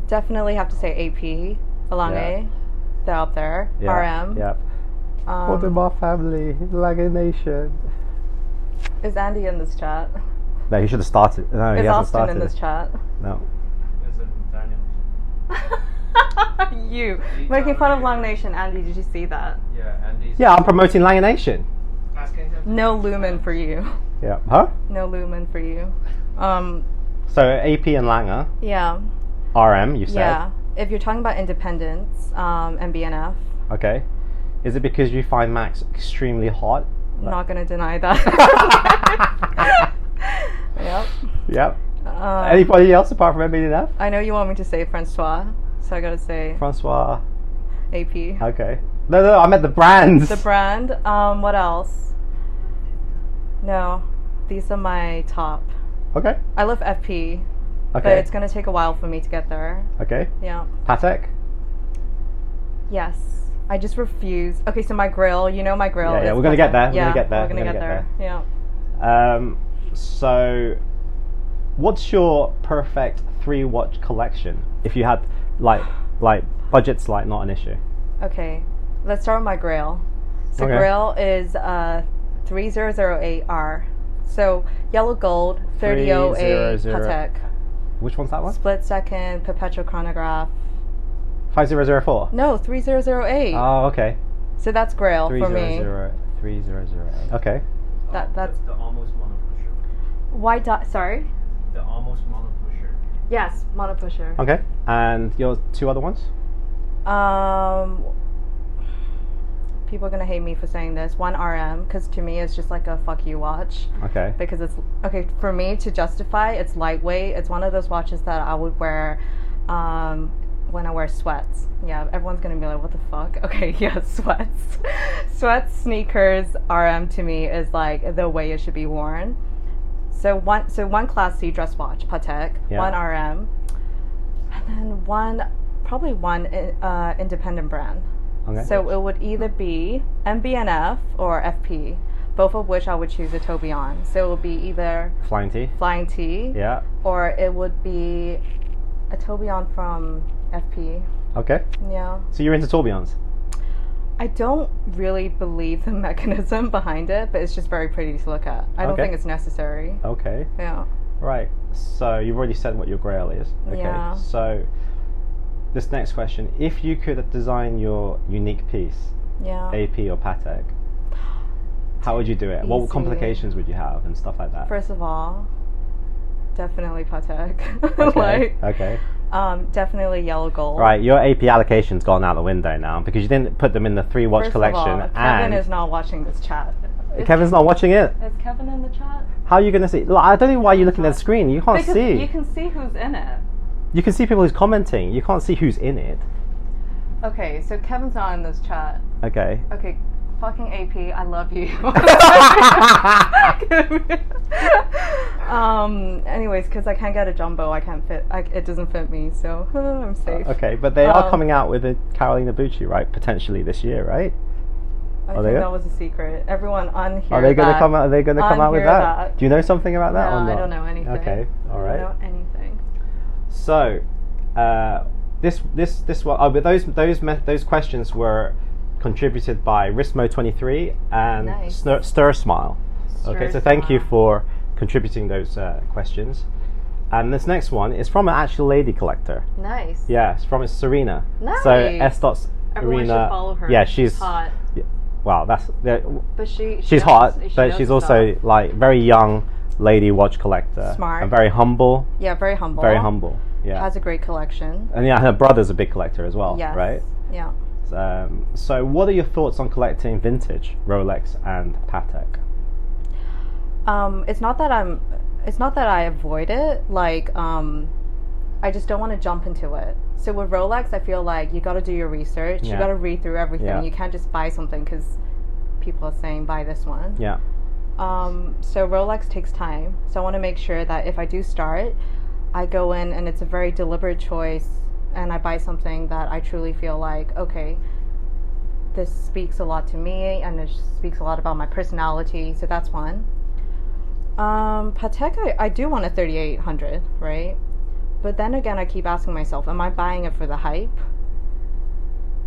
[SPEAKER 2] Definitely have to say AP, Lange. They're up there.
[SPEAKER 1] Yeah.
[SPEAKER 2] RM.
[SPEAKER 1] Yeah. Audemars family, Lange Nation.
[SPEAKER 2] Is Andy in this chat?
[SPEAKER 1] No, he should have started. No, he
[SPEAKER 2] Is
[SPEAKER 1] hasn't
[SPEAKER 2] Austin
[SPEAKER 1] started.
[SPEAKER 2] in this chat?
[SPEAKER 1] No.
[SPEAKER 3] Is it Daniel?
[SPEAKER 2] You making fun of Long Nation, Andy? Did you see that?
[SPEAKER 3] Yeah, Andy's.
[SPEAKER 1] Yeah, I'm promoting Lange Nation.
[SPEAKER 3] Asking him.
[SPEAKER 2] No lumen for you.
[SPEAKER 1] Yeah. Huh?
[SPEAKER 2] No lumen for you.
[SPEAKER 1] So AP and Lange,
[SPEAKER 2] Yeah.
[SPEAKER 1] RM, you said.
[SPEAKER 2] Yeah. If you're talking about independence, MBNF.
[SPEAKER 1] Okay. Is it because you find Max extremely hot?
[SPEAKER 2] I'm not gonna deny that. Yep.
[SPEAKER 1] Yep. Anybody else apart from MBNF?
[SPEAKER 2] I know you want me to say Francois, so I gotta say
[SPEAKER 1] Francois.
[SPEAKER 2] AP.
[SPEAKER 1] Okay. No, I meant the brands.
[SPEAKER 2] The brand. What else? No, these are my top.
[SPEAKER 1] Okay.
[SPEAKER 2] I love FP, but
[SPEAKER 1] Okay.
[SPEAKER 2] it's gonna take a while for me to get there.
[SPEAKER 1] Okay.
[SPEAKER 2] Yeah.
[SPEAKER 1] Patek.
[SPEAKER 2] Yes. I just refuse. Okay, so my grill. My grill.
[SPEAKER 1] Yeah,
[SPEAKER 2] is
[SPEAKER 1] we're gonna get
[SPEAKER 2] Patek.
[SPEAKER 1] there. We're
[SPEAKER 2] Yeah,
[SPEAKER 1] gonna get there.
[SPEAKER 2] We're gonna get there. Yeah.
[SPEAKER 1] So, what's your perfect 3-watch collection? If you had like budget's like not an issue.
[SPEAKER 2] Okay, let's start with my Grail. So
[SPEAKER 1] Okay.
[SPEAKER 2] Grail is 3008R. So yellow gold, 3008
[SPEAKER 1] 3008.
[SPEAKER 2] Patek.
[SPEAKER 1] Which one's that one?
[SPEAKER 2] Split second, perpetual chronograph.
[SPEAKER 1] 5004.
[SPEAKER 2] No, 3008.
[SPEAKER 1] Oh, okay.
[SPEAKER 2] So that's Grail for me.
[SPEAKER 1] 3008. Okay.
[SPEAKER 2] That's
[SPEAKER 3] the almost mono pusher.
[SPEAKER 2] white dot. Sorry.
[SPEAKER 3] The almost mono pusher.
[SPEAKER 2] Yes, mono pusher.
[SPEAKER 1] Okay. And your 2 other ones?
[SPEAKER 2] People are gonna hate me for saying this. One RM, because to me it's just like a fuck you watch.
[SPEAKER 1] Okay.
[SPEAKER 2] Because it's okay for me to justify. It's lightweight. It's one of those watches that I would wear when I wear sweats. Yeah, everyone's gonna be like, "What the fuck?" Okay, yeah, sweats. Sweats, sneakers, RM to me is like the way it should be worn. So one Class C dress watch, Patek.
[SPEAKER 1] Yeah.
[SPEAKER 2] One RM, and then one independent brand.
[SPEAKER 1] Okay.
[SPEAKER 2] So it would either be MBNF or FP, both of which I would choose a Tourbillon. So it would be either
[SPEAKER 1] Flying T.
[SPEAKER 2] Flying T,
[SPEAKER 1] Yeah.
[SPEAKER 2] or it would be a Tourbillon from FP.
[SPEAKER 1] Okay.
[SPEAKER 2] Yeah.
[SPEAKER 1] So you're into tourbillons.
[SPEAKER 2] I don't really believe the mechanism behind it, but it's just very pretty to look at. I don't
[SPEAKER 1] Okay.
[SPEAKER 2] think it's necessary.
[SPEAKER 1] Okay.
[SPEAKER 2] Yeah.
[SPEAKER 1] Right. So you've already said what your Grail is. Okay.
[SPEAKER 2] Yeah.
[SPEAKER 1] So this next question: if you could design your unique piece,
[SPEAKER 2] Yeah.
[SPEAKER 1] AP or Patek, how would you do it? What
[SPEAKER 2] Easy.
[SPEAKER 1] complications would you have and stuff like that?
[SPEAKER 2] First of all, definitely Patek.
[SPEAKER 1] Okay. Okay.
[SPEAKER 2] Definitely yellow gold.
[SPEAKER 1] Right. Your AP allocation's gone out the window now because you didn't put them in the 3-watch
[SPEAKER 2] First
[SPEAKER 1] collection.
[SPEAKER 2] of all, Kevin
[SPEAKER 1] and
[SPEAKER 2] is not watching this chat.
[SPEAKER 1] Kevin's not watching it.
[SPEAKER 2] Is Kevin in the chat?
[SPEAKER 1] How are you going to see? Look, I don't know why you're looking at the screen. You can't
[SPEAKER 2] Because
[SPEAKER 1] see.
[SPEAKER 2] you can see who's in it.
[SPEAKER 1] You can see people who's commenting. You can't see who's in it.
[SPEAKER 2] Okay, so Kevin's not in this chat.
[SPEAKER 1] Okay.
[SPEAKER 2] Okay, fucking AP, I love you. Anyways, because I can't get a jumbo, I can't fit. It doesn't fit me, so I'm safe.
[SPEAKER 1] Okay, but they are coming out with a Carolina Bucci, right? Potentially this year, right?
[SPEAKER 2] I
[SPEAKER 1] Are
[SPEAKER 2] think
[SPEAKER 1] they?
[SPEAKER 2] that was a secret. Everyone unhear
[SPEAKER 1] Are they going to
[SPEAKER 2] that.
[SPEAKER 1] come out? Are they going to come out with
[SPEAKER 2] Unhear
[SPEAKER 1] that?
[SPEAKER 2] that.
[SPEAKER 1] Do you know something about that
[SPEAKER 2] No,
[SPEAKER 1] or not?
[SPEAKER 2] I don't know anything.
[SPEAKER 1] Okay. All right.
[SPEAKER 2] I don't know anything.
[SPEAKER 1] So, this one. But those questions were contributed by Rismo23 and
[SPEAKER 2] Nice.
[SPEAKER 1] Stir Smile. Okay, so thank you for contributing those questions. And this next one is from an actual lady collector.
[SPEAKER 2] Nice.
[SPEAKER 1] Yeah, it's Serena.
[SPEAKER 2] Nice.
[SPEAKER 1] So S.
[SPEAKER 2] Everyone
[SPEAKER 1] Serena.
[SPEAKER 2] should follow her.
[SPEAKER 1] Yeah, she's
[SPEAKER 2] hot.
[SPEAKER 1] Wow, that's
[SPEAKER 2] But
[SPEAKER 1] she's
[SPEAKER 2] knows-
[SPEAKER 1] hot,
[SPEAKER 2] she
[SPEAKER 1] but
[SPEAKER 2] knows
[SPEAKER 1] she's
[SPEAKER 2] stuff.
[SPEAKER 1] also like very young lady watch collector.
[SPEAKER 2] Smart.
[SPEAKER 1] And very humble.
[SPEAKER 2] Yeah, very humble.
[SPEAKER 1] Very humble. Yeah.
[SPEAKER 2] Has a great collection.
[SPEAKER 1] And yeah, her brother's a big collector as well,
[SPEAKER 2] Yes.
[SPEAKER 1] right?
[SPEAKER 2] Yeah.
[SPEAKER 1] So what are your thoughts on collecting vintage Rolex and Patek?
[SPEAKER 2] It's not that I'm It's not that I avoid it. Like, I just don't want to jump into it. So with Rolex, I feel like you got to do your research. You
[SPEAKER 1] Yeah.
[SPEAKER 2] got to read through everything.
[SPEAKER 1] Yeah.
[SPEAKER 2] You can't just buy something because people are saying buy this one.
[SPEAKER 1] Yeah.
[SPEAKER 2] So Rolex takes time. So I want to make sure that if I do start, I go in and it's a very deliberate choice, and I buy something that I truly feel like, okay, this speaks a lot to me, and it speaks a lot about my personality. So that's one. Patek, I do want a 3800, right? But then again, I keep asking myself, am I buying it for the hype?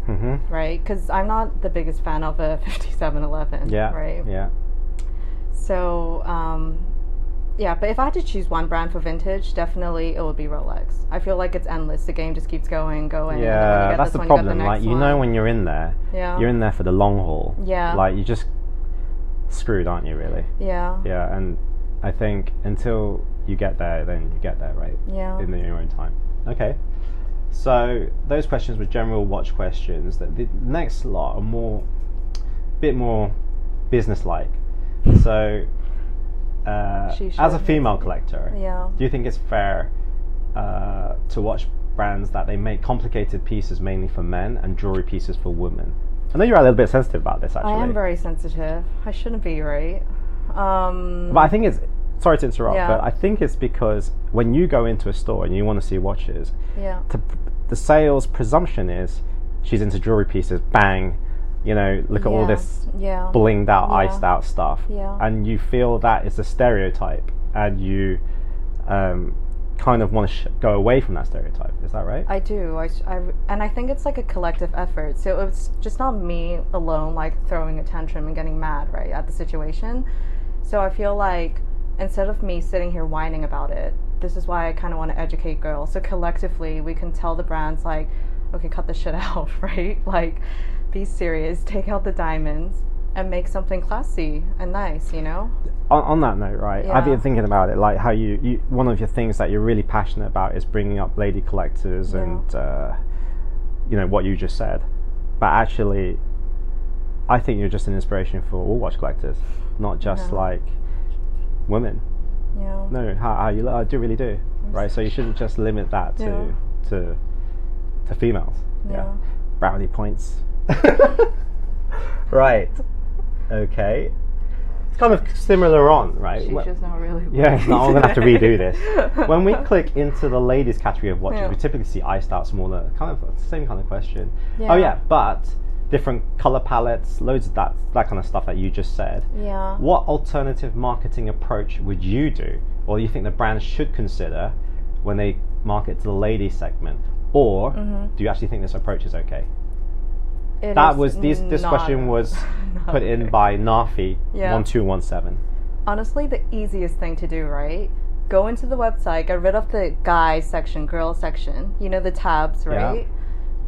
[SPEAKER 1] Mm-hmm.
[SPEAKER 2] Right? Because I'm not the biggest fan of a 5711.
[SPEAKER 1] Yeah.
[SPEAKER 2] Right?
[SPEAKER 1] Yeah.
[SPEAKER 2] So, yeah, but if I had to choose one brand for vintage, definitely it would be Rolex. I feel like it's endless. The game just keeps going. And then when you
[SPEAKER 1] Yeah,
[SPEAKER 2] get
[SPEAKER 1] that's
[SPEAKER 2] this
[SPEAKER 1] the
[SPEAKER 2] one, you get
[SPEAKER 1] problem.
[SPEAKER 2] the
[SPEAKER 1] Like,
[SPEAKER 2] next
[SPEAKER 1] you know,
[SPEAKER 2] one.
[SPEAKER 1] when you're in there,
[SPEAKER 2] Yeah.
[SPEAKER 1] you're in there for the long haul.
[SPEAKER 2] Yeah.
[SPEAKER 1] Like, you just screwed, aren't you, really?
[SPEAKER 2] Yeah.
[SPEAKER 1] Yeah, and I think until you get there, then you get there, right?
[SPEAKER 2] Yeah.
[SPEAKER 1] In your own time. Okay. So those questions were general watch questions. The next lot are bit more business-like. So, as a female collector,
[SPEAKER 2] Yeah.
[SPEAKER 1] do you think it's fair to watch brands that they make complicated pieces mainly for men and jewelry pieces for women? I know you're a little bit sensitive about this, actually.
[SPEAKER 2] I am very sensitive. I shouldn't be, right?
[SPEAKER 1] But I think it's, sorry to interrupt,
[SPEAKER 2] Yeah.
[SPEAKER 1] but I think it's because when you go into a store and you want to see watches,
[SPEAKER 2] Yeah.
[SPEAKER 1] the sales presumption is she's into jewelry pieces, bang, you know, look at all
[SPEAKER 2] Yeah.
[SPEAKER 1] this
[SPEAKER 2] Yeah.
[SPEAKER 1] blinged out,
[SPEAKER 2] Yeah.
[SPEAKER 1] iced out stuff.
[SPEAKER 2] Yeah.
[SPEAKER 1] And you feel that is a stereotype, and you kind of want to go away from that stereotype. Is that right?
[SPEAKER 2] I do. And I think it's like a collective effort. So it's just not me alone, like throwing a tantrum and getting mad, right, at the situation. So I feel like instead of me sitting here whining about it, this is why I kind of want to educate girls. So collectively, we can tell the brands, like, okay, cut this shit out, right? Like, be serious, take out the diamonds, and make something classy and nice, you know?
[SPEAKER 1] On that note, right, I've been
[SPEAKER 2] Yeah.
[SPEAKER 1] thinking about it, like how you one of your things that you're really passionate about is bringing up lady collectors
[SPEAKER 2] Yeah.
[SPEAKER 1] and you know what you just said, but actually I think you're just an inspiration for all watch collectors, not just
[SPEAKER 2] Yeah.
[SPEAKER 1] like women.
[SPEAKER 2] Yeah.
[SPEAKER 1] No, how you I do really do, right? So you shouldn't just limit that to females.
[SPEAKER 2] Yeah.
[SPEAKER 1] Brownie points. Right. Okay. It's kind of similar on, right?
[SPEAKER 2] She's just not really.
[SPEAKER 1] Yeah, it's not. I'm gonna have to redo this. When we click into the ladies category of watches,
[SPEAKER 2] Yeah.
[SPEAKER 1] we typically see iced out, smaller, kind of the same kind of question.
[SPEAKER 2] Yeah.
[SPEAKER 1] Oh yeah, but different color palettes, loads of that kind of stuff that you just said.
[SPEAKER 2] Yeah.
[SPEAKER 1] What alternative marketing approach would you do, or you think the brands should consider when they market to the ladies segment, or do you actually think this approach is okay?
[SPEAKER 2] It
[SPEAKER 1] That
[SPEAKER 2] is
[SPEAKER 1] was this
[SPEAKER 2] not-
[SPEAKER 1] question was
[SPEAKER 2] not
[SPEAKER 1] put in
[SPEAKER 2] okay.
[SPEAKER 1] by Nafi
[SPEAKER 2] Yeah.
[SPEAKER 1] 1217.
[SPEAKER 2] Honestly, the easiest thing to do, right? Go into the website, get rid of the guys section, girls section, you know, the tabs, right?
[SPEAKER 1] Yeah.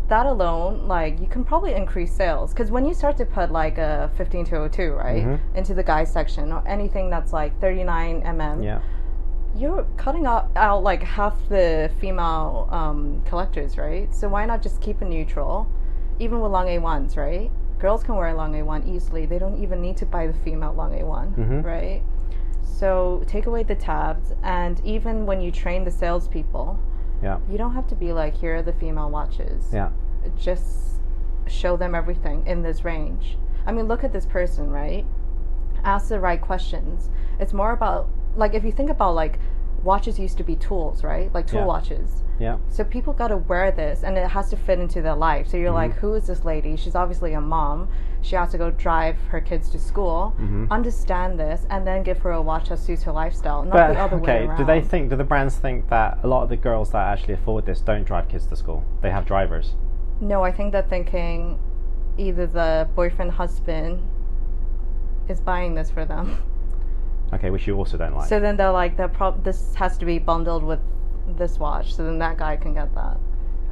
[SPEAKER 2] That alone, like, you can probably increase sales. Because when you start to put like a 15202, right, into the guys section, or anything that's like 39 mm,
[SPEAKER 1] Yeah.
[SPEAKER 2] you're cutting out like half the female collectors, right? So why not just keep it neutral? Even with long A1s, right? Girls can wear a long A1 easily. They don't even need to buy the female long A1, right? So take away the tabs, and even when you train the salespeople,
[SPEAKER 1] Yeah.
[SPEAKER 2] you don't have to be like, here are the female watches.
[SPEAKER 1] Yeah.
[SPEAKER 2] Just show them everything in this range. I mean, look at this person, right? Ask the right questions. It's more about, like, if you think about, like, watches used to be tools, right? Like tool
[SPEAKER 1] Yeah.
[SPEAKER 2] watches.
[SPEAKER 1] Yeah.
[SPEAKER 2] So people got to wear this, and it has to fit into their life. So you're like, who is this lady? She's obviously a mom. She has to go drive her kids to school. Understand this, and then give her a watch that suits her lifestyle, not
[SPEAKER 1] But
[SPEAKER 2] the other way
[SPEAKER 1] okay,
[SPEAKER 2] around.
[SPEAKER 1] do the brands think that a lot of the girls that actually afford this don't drive kids to school? They have drivers.
[SPEAKER 2] No, I think they're thinking either the boyfriend, husband is buying this for them.
[SPEAKER 1] Okay, which you also don't like.
[SPEAKER 2] So then they're like, this has to be bundled with this watch, so then that guy can get that.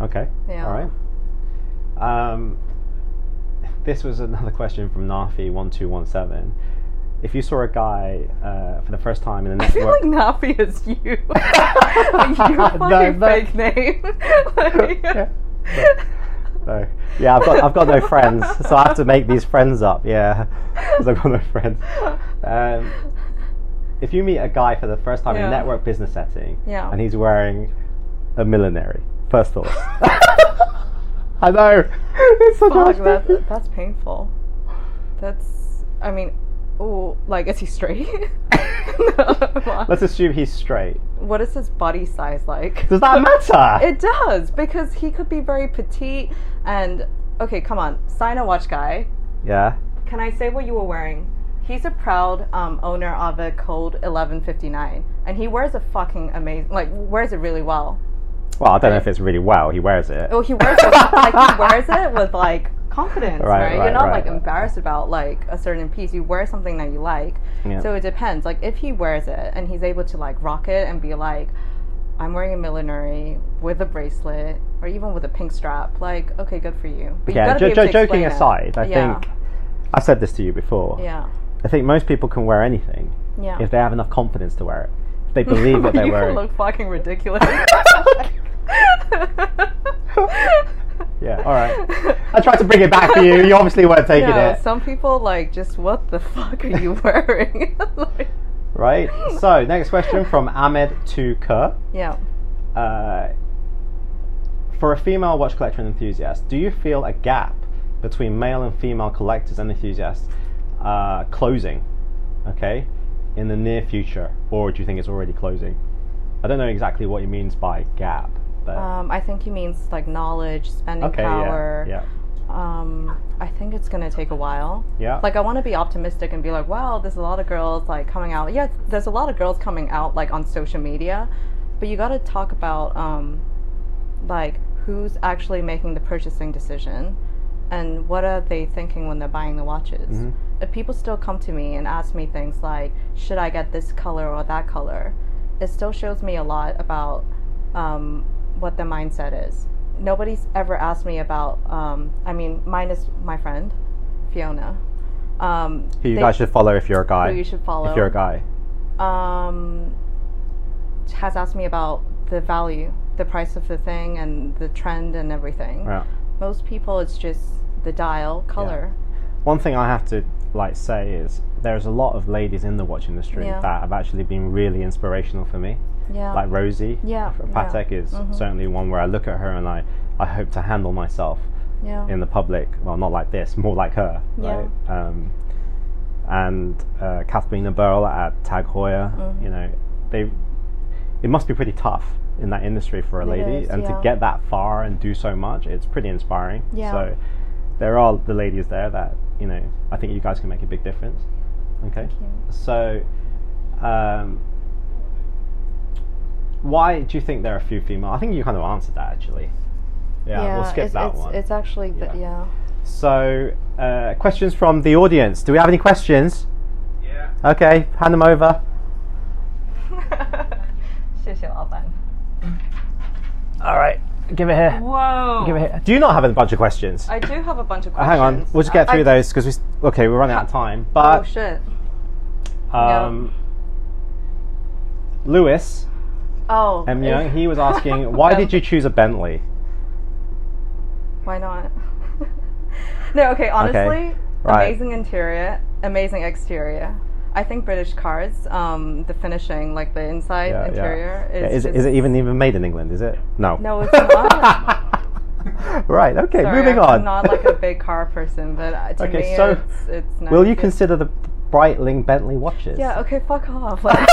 [SPEAKER 1] Okay.
[SPEAKER 2] Yeah.
[SPEAKER 1] All right. This was another question from Nafi 1217. If you saw a guy for the first time in a
[SPEAKER 2] I feel
[SPEAKER 1] network,
[SPEAKER 2] like Nafi is you. Like, your fucking
[SPEAKER 1] no.
[SPEAKER 2] fake name. Like,
[SPEAKER 1] no. Yeah, I've got no friends, so I have to make these friends up. Yeah, because I've got no friends. if you meet a guy for the first time in a
[SPEAKER 2] Yeah.
[SPEAKER 1] network business setting,
[SPEAKER 2] Yeah.
[SPEAKER 1] and he's wearing a millinery, first thought. I know. It's such
[SPEAKER 2] Fuck,
[SPEAKER 1] a
[SPEAKER 2] that's painful. That's, I mean, oh, like, is he straight? No, come on.
[SPEAKER 1] Let's assume he's straight.
[SPEAKER 2] What is his body size like?
[SPEAKER 1] Does that matter?
[SPEAKER 2] It does, because he could be very petite and, okay, come on, sign a watch guy.
[SPEAKER 1] Yeah.
[SPEAKER 2] Can I say what you were wearing? He's a proud owner of a code 1159, and he wears a fucking amazing, like, wears it really well.
[SPEAKER 1] Well, I don't know if it's really well. He wears it.
[SPEAKER 2] Oh, he wears it, like, he wears it with, like, confidence, right?
[SPEAKER 1] Right,
[SPEAKER 2] You're not,
[SPEAKER 1] right,
[SPEAKER 2] like,
[SPEAKER 1] right.
[SPEAKER 2] embarrassed about, like, a certain piece. You wear something that you like.
[SPEAKER 1] Yeah.
[SPEAKER 2] So it depends. Like, if he wears it and he's able to, like, rock it and be like, I'm wearing a millinery with a bracelet or even with a pink strap, like, okay, good for you. But you
[SPEAKER 1] Yeah,
[SPEAKER 2] gotta be able to
[SPEAKER 1] joking
[SPEAKER 2] explain it.
[SPEAKER 1] aside, I
[SPEAKER 2] Yeah.
[SPEAKER 1] think I said this to you before.
[SPEAKER 2] Yeah.
[SPEAKER 1] I think most people can wear anything
[SPEAKER 2] Yeah.
[SPEAKER 1] if they have enough confidence to wear it. If they believe that they're
[SPEAKER 2] You
[SPEAKER 1] wearing.
[SPEAKER 2] look fucking ridiculous.
[SPEAKER 1] Yeah, all right. I tried to bring it back for you. You obviously weren't taking
[SPEAKER 2] No,
[SPEAKER 1] it.
[SPEAKER 2] some people like just what the fuck are you wearing? Like,
[SPEAKER 1] Right. So next question from Ahmed to Kerr.
[SPEAKER 2] yeah.
[SPEAKER 1] For a female watch collector and enthusiast, do you feel a gap between male and female collectors and enthusiasts closing, okay, in the near future, or do you think it's already closing? I don't know exactly what he means by gap, but
[SPEAKER 2] I think he means like knowledge, spending
[SPEAKER 1] okay,
[SPEAKER 2] power.
[SPEAKER 1] yeah,
[SPEAKER 2] I think it's gonna take a while.
[SPEAKER 1] yeah.
[SPEAKER 2] Like I want to be optimistic and be like, wow, there's a lot of girls like coming out. Yeah, there's a lot of girls coming out like on social media, but you got to talk about like who's actually making the purchasing decision, and what are they thinking when they're buying the watches.
[SPEAKER 1] Mhm.
[SPEAKER 2] If people still come to me and ask me things like, should I get this color or that color, it still shows me a lot about what their mindset is. Nobody's ever asked me about, I mean, minus my friend, Fiona.
[SPEAKER 1] Who you guys should follow if you're a guy.
[SPEAKER 2] Who you should follow.
[SPEAKER 1] If you're a guy.
[SPEAKER 2] Has asked me about the value, the price of the thing, and the trend and everything.
[SPEAKER 1] Yeah.
[SPEAKER 2] Most people, it's just the dial, color.
[SPEAKER 1] One thing I have to like say is there's a lot of ladies in the watch industry
[SPEAKER 2] Yeah.
[SPEAKER 1] that have actually been really inspirational for me.
[SPEAKER 2] Yeah.
[SPEAKER 1] Like Rosie
[SPEAKER 2] Yeah,
[SPEAKER 1] from
[SPEAKER 2] yeah.
[SPEAKER 1] Patek is
[SPEAKER 2] Mhm.
[SPEAKER 1] certainly one where I look at her and I hope to handle myself
[SPEAKER 2] Yeah.
[SPEAKER 1] in the public. Well, not like this, more like her.
[SPEAKER 2] Yeah.
[SPEAKER 1] Right? And Kathleen Burl at Tag Heuer,
[SPEAKER 2] Mhm.
[SPEAKER 1] you know, it must be pretty tough in that industry for a
[SPEAKER 2] It
[SPEAKER 1] lady,
[SPEAKER 2] is,
[SPEAKER 1] and to
[SPEAKER 2] yeah.
[SPEAKER 1] get that far and do so much, it's pretty inspiring.
[SPEAKER 2] Yeah.
[SPEAKER 1] So there are the ladies there that, you know, I think you guys can make a big difference. Okay.
[SPEAKER 2] Thank you.
[SPEAKER 1] So, why do you think there are a few female? I think you kind of answered that actually. Yeah, we'll skip that one.
[SPEAKER 2] It's actually,
[SPEAKER 1] Yeah. So, questions from the audience. Do we have any questions?
[SPEAKER 3] Yeah.
[SPEAKER 1] Okay, hand them over.
[SPEAKER 2] 谢谢老板.
[SPEAKER 1] All right, give it here.
[SPEAKER 2] Whoa.
[SPEAKER 1] Give it here. Do you not have a bunch of questions?
[SPEAKER 2] I do have a bunch of questions.
[SPEAKER 1] Hang on, we'll just get through
[SPEAKER 2] I-
[SPEAKER 1] those because we're running out of time.
[SPEAKER 2] Oh
[SPEAKER 1] But
[SPEAKER 2] shit.
[SPEAKER 1] Lewis
[SPEAKER 2] Oh.
[SPEAKER 1] M. Young, he was asking, why did you choose a Bentley?
[SPEAKER 2] Why not? No, okay, honestly,
[SPEAKER 1] right.
[SPEAKER 2] amazing interior, amazing exterior. I think British cars, the finishing, like the inside
[SPEAKER 1] Yeah,
[SPEAKER 2] interior,
[SPEAKER 1] yeah.
[SPEAKER 2] is
[SPEAKER 1] Is it even made in England? Is it? No.
[SPEAKER 2] No, it's not.
[SPEAKER 1] Right. Okay.
[SPEAKER 2] Sorry,
[SPEAKER 1] moving
[SPEAKER 2] I'm
[SPEAKER 1] on.
[SPEAKER 2] not like a big car person, but to
[SPEAKER 1] Okay,
[SPEAKER 2] me,
[SPEAKER 1] so
[SPEAKER 2] it's nice.
[SPEAKER 1] Will you
[SPEAKER 2] Yeah.
[SPEAKER 1] consider the Breitling Bentley watches?
[SPEAKER 2] Yeah. Okay. Fuck off. Like,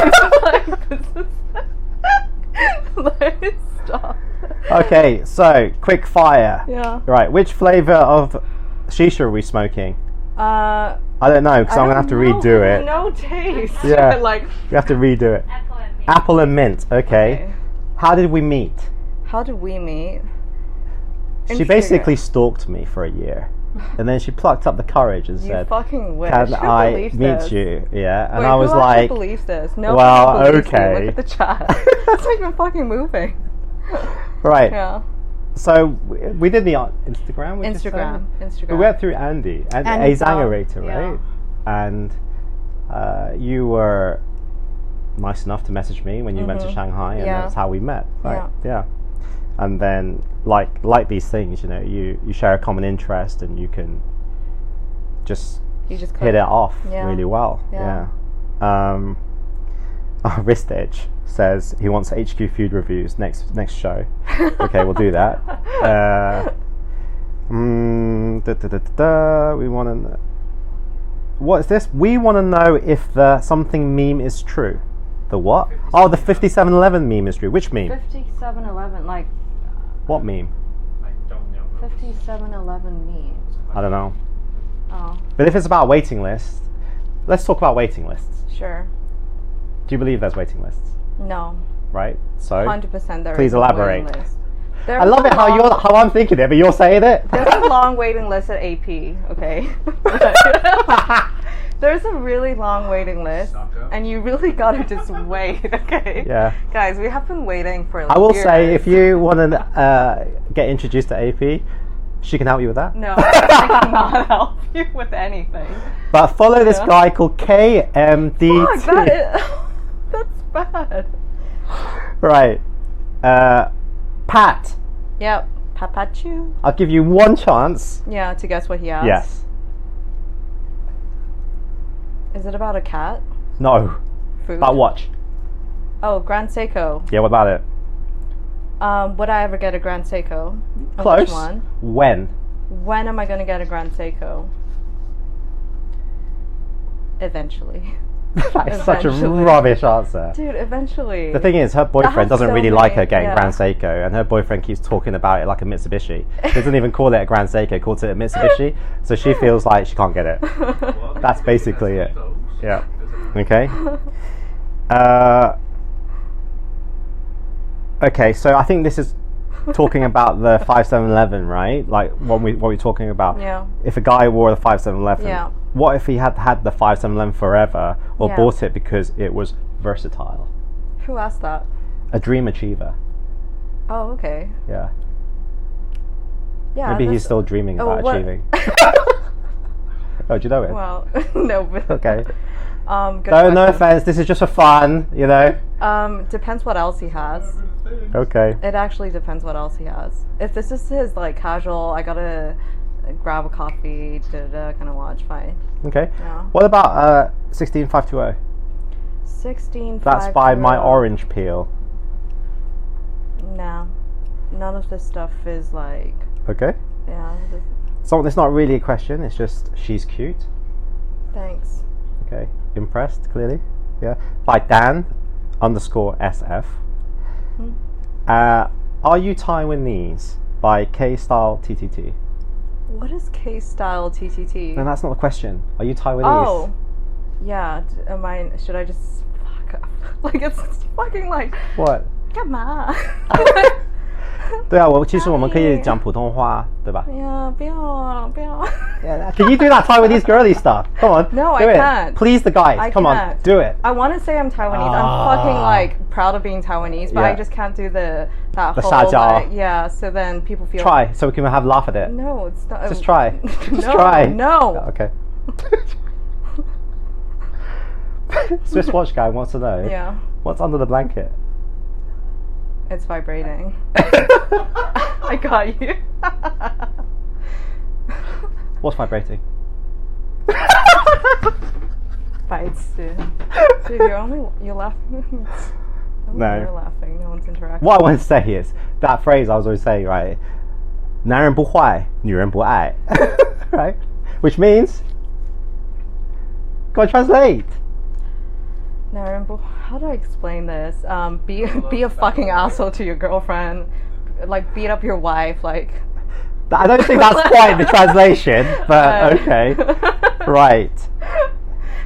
[SPEAKER 2] like this is. Like, stop.
[SPEAKER 1] Okay. So quick fire.
[SPEAKER 2] Yeah.
[SPEAKER 1] Right. Which flavor of shisha are we smoking? I don't know because I'm gonna have to redo it.
[SPEAKER 2] No taste.
[SPEAKER 1] Yeah.
[SPEAKER 2] Like.
[SPEAKER 1] We have to redo it. Apple and mint. Okay. How did we meet?
[SPEAKER 2] How did we meet?
[SPEAKER 1] She basically stalked me for a year, and then she plucked up the courage and
[SPEAKER 2] You
[SPEAKER 1] said,
[SPEAKER 2] fucking wish.
[SPEAKER 1] "Can
[SPEAKER 2] Who
[SPEAKER 1] I
[SPEAKER 2] believes
[SPEAKER 1] meet
[SPEAKER 2] this?
[SPEAKER 1] you?" Yeah, and
[SPEAKER 2] Wait,
[SPEAKER 1] I was
[SPEAKER 2] who actually
[SPEAKER 1] like,
[SPEAKER 2] believes this? No
[SPEAKER 1] well,
[SPEAKER 2] one believes
[SPEAKER 1] okay.
[SPEAKER 2] me. Look at the chat. It's not even fucking moving.
[SPEAKER 1] "Right."
[SPEAKER 2] Yeah.
[SPEAKER 1] So we did the Instagram. would you say?
[SPEAKER 2] Instagram.
[SPEAKER 1] We went through Andy and a
[SPEAKER 2] Andy's
[SPEAKER 1] Zangerator,
[SPEAKER 2] yeah.
[SPEAKER 1] right? And you were nice enough to message me when you went to Shanghai, and
[SPEAKER 2] Yeah.
[SPEAKER 1] that's how we met, right? Yeah. And then, like these things, you know, you share a common interest, and you can just
[SPEAKER 2] You just
[SPEAKER 1] hit it off
[SPEAKER 2] Yeah.
[SPEAKER 1] really well.
[SPEAKER 2] Yeah.
[SPEAKER 1] Yeah. Ristage says he wants HQ food reviews next show. Okay, we'll do that. We want to. What is this? We want to know if the something meme is true. The what? Oh, the 5711 meme is true. Which meme?
[SPEAKER 2] 5711, like.
[SPEAKER 1] What meme?
[SPEAKER 3] I don't know.
[SPEAKER 2] 5711 meme.
[SPEAKER 1] I don't know.
[SPEAKER 2] Oh,
[SPEAKER 1] But if it's about waiting lists, let's talk about waiting lists.
[SPEAKER 2] sure.
[SPEAKER 1] Do you believe there's waiting lists?
[SPEAKER 2] No.
[SPEAKER 1] Right? So
[SPEAKER 2] 100% there
[SPEAKER 1] please
[SPEAKER 2] is a
[SPEAKER 1] elaborate.
[SPEAKER 2] waiting list.
[SPEAKER 1] I love it how I'm thinking it, but you're saying it.
[SPEAKER 2] There's a long waiting list at AP, okay? There's a really long waiting list, and you really gotta just wait, okay?
[SPEAKER 1] Yeah.
[SPEAKER 2] Guys, we have been waiting for
[SPEAKER 1] I will
[SPEAKER 2] years.
[SPEAKER 1] say, if you want to get introduced to AP, she can help you with that.
[SPEAKER 2] No, I cannot help you with anything.
[SPEAKER 1] But follow this
[SPEAKER 2] Yeah.
[SPEAKER 1] guy called KMDT.
[SPEAKER 2] Fuck, that's bad.
[SPEAKER 1] Right. Pat,
[SPEAKER 2] Yep, Papachu.
[SPEAKER 1] I'll give you one chance.
[SPEAKER 2] Yeah, to guess what he asked.
[SPEAKER 1] Yes.
[SPEAKER 2] Is it about a cat?
[SPEAKER 1] No.
[SPEAKER 2] Food?
[SPEAKER 1] But watch.
[SPEAKER 2] Oh, Grand Seiko.
[SPEAKER 1] Yeah, what about it?
[SPEAKER 2] Would I ever get a Grand Seiko? And
[SPEAKER 1] Close.
[SPEAKER 2] Which one?
[SPEAKER 1] When?
[SPEAKER 2] When am I going to get a Grand Seiko? Eventually.
[SPEAKER 1] That is such a
[SPEAKER 2] Eventually.
[SPEAKER 1] rubbish answer.
[SPEAKER 2] Dude, eventually.
[SPEAKER 1] The thing is, her boyfriend
[SPEAKER 2] has
[SPEAKER 1] doesn't
[SPEAKER 2] so
[SPEAKER 1] really like her
[SPEAKER 2] many-
[SPEAKER 1] getting
[SPEAKER 2] yeah.
[SPEAKER 1] Grand Seiko, and her boyfriend keeps talking about it like a Mitsubishi. He doesn't even call it a Grand Seiko, calls it a Mitsubishi. So she feels like she can't get it.
[SPEAKER 3] Well,
[SPEAKER 1] That's basically it.
[SPEAKER 3] those.
[SPEAKER 1] Yeah.
[SPEAKER 3] Doesn't-
[SPEAKER 1] Okay. Okay, so I think this is talking about the 5711, right? Like what we're talking about.
[SPEAKER 2] Yeah.
[SPEAKER 1] If a guy wore the 5711,
[SPEAKER 2] Yeah.
[SPEAKER 1] what if he had had the 5711 forever, or
[SPEAKER 2] Yeah.
[SPEAKER 1] bought it because it was versatile?
[SPEAKER 2] Who asked that?
[SPEAKER 1] A dream achiever.
[SPEAKER 2] Oh, okay.
[SPEAKER 1] Yeah.
[SPEAKER 2] Yeah.
[SPEAKER 1] Maybe he's
[SPEAKER 2] that's-
[SPEAKER 1] still dreaming
[SPEAKER 2] Oh,
[SPEAKER 1] about
[SPEAKER 2] what-
[SPEAKER 1] achieving. Oh, do you know it?
[SPEAKER 2] Well, no, but
[SPEAKER 1] Okay.
[SPEAKER 2] good
[SPEAKER 1] No
[SPEAKER 2] question.
[SPEAKER 1] offense. This is just for fun, you know.
[SPEAKER 2] Depends what else he has.
[SPEAKER 1] Okay.
[SPEAKER 2] It actually depends what else he has. If this is his like casual, I gotta grab a coffee, kind of watch. Fine.
[SPEAKER 1] Okay.
[SPEAKER 2] Yeah.
[SPEAKER 1] What about 16520?
[SPEAKER 2] 16.
[SPEAKER 1] That's by My Orange Peel.
[SPEAKER 2] No, none of this stuff is like.
[SPEAKER 1] Okay.
[SPEAKER 2] Yeah.
[SPEAKER 1] So it's not really a question. It's just she's cute.
[SPEAKER 2] Thanks.
[SPEAKER 1] Okay. Impressed, clearly. Yeah. By Dan_SF.
[SPEAKER 2] Hmm.
[SPEAKER 1] Are you Taiwanese? By K-Style TTT.
[SPEAKER 2] What is K-style TTT?
[SPEAKER 1] No, that's not the question. Are you Taiwanese?
[SPEAKER 2] Oh, yeah. Am I? Should I just fuck up? Like it's fucking like.
[SPEAKER 1] What?
[SPEAKER 2] 干嘛？
[SPEAKER 1] 对啊，其实我们可以讲普通话，对吧？
[SPEAKER 2] 哎呀，不要啊，不要。
[SPEAKER 1] Yeah, can you do that Taiwanese girly stuff? Come on.
[SPEAKER 2] No,
[SPEAKER 1] do
[SPEAKER 2] I
[SPEAKER 1] it.
[SPEAKER 2] can't.
[SPEAKER 1] Please the guys.
[SPEAKER 2] I
[SPEAKER 1] Come on,
[SPEAKER 2] can't.
[SPEAKER 1] do it.
[SPEAKER 2] I want to say I'm Taiwanese.
[SPEAKER 1] Ah.
[SPEAKER 2] I'm fucking like proud of being Taiwanese, but
[SPEAKER 1] Yeah.
[SPEAKER 2] I just can't do that
[SPEAKER 1] The
[SPEAKER 2] whole
[SPEAKER 1] 撒娇.
[SPEAKER 2] like, yeah. So then people feel
[SPEAKER 1] Try so we can have laugh at it.
[SPEAKER 2] No, it's not.
[SPEAKER 1] Just try. Just
[SPEAKER 2] no,
[SPEAKER 1] try.
[SPEAKER 2] No.
[SPEAKER 1] Okay. Swiss watch guy wants to know.
[SPEAKER 2] Yeah,
[SPEAKER 1] What's under the blanket?
[SPEAKER 2] it's vibrating. I got you.
[SPEAKER 1] What's vibrating?
[SPEAKER 2] Bites, dude. Dude, you're laughing.
[SPEAKER 1] No.
[SPEAKER 2] You're laughing. No one's interacting.
[SPEAKER 1] What I want to say is that phrase I was always saying, right? 男人不坏，女人不爱. Right? Which means, go on, translate.
[SPEAKER 2] How do I explain this? Be a fucking asshole to your girlfriend. Like beat up your wife. Like.
[SPEAKER 1] I don't think that's quite the translation, but okay. Right.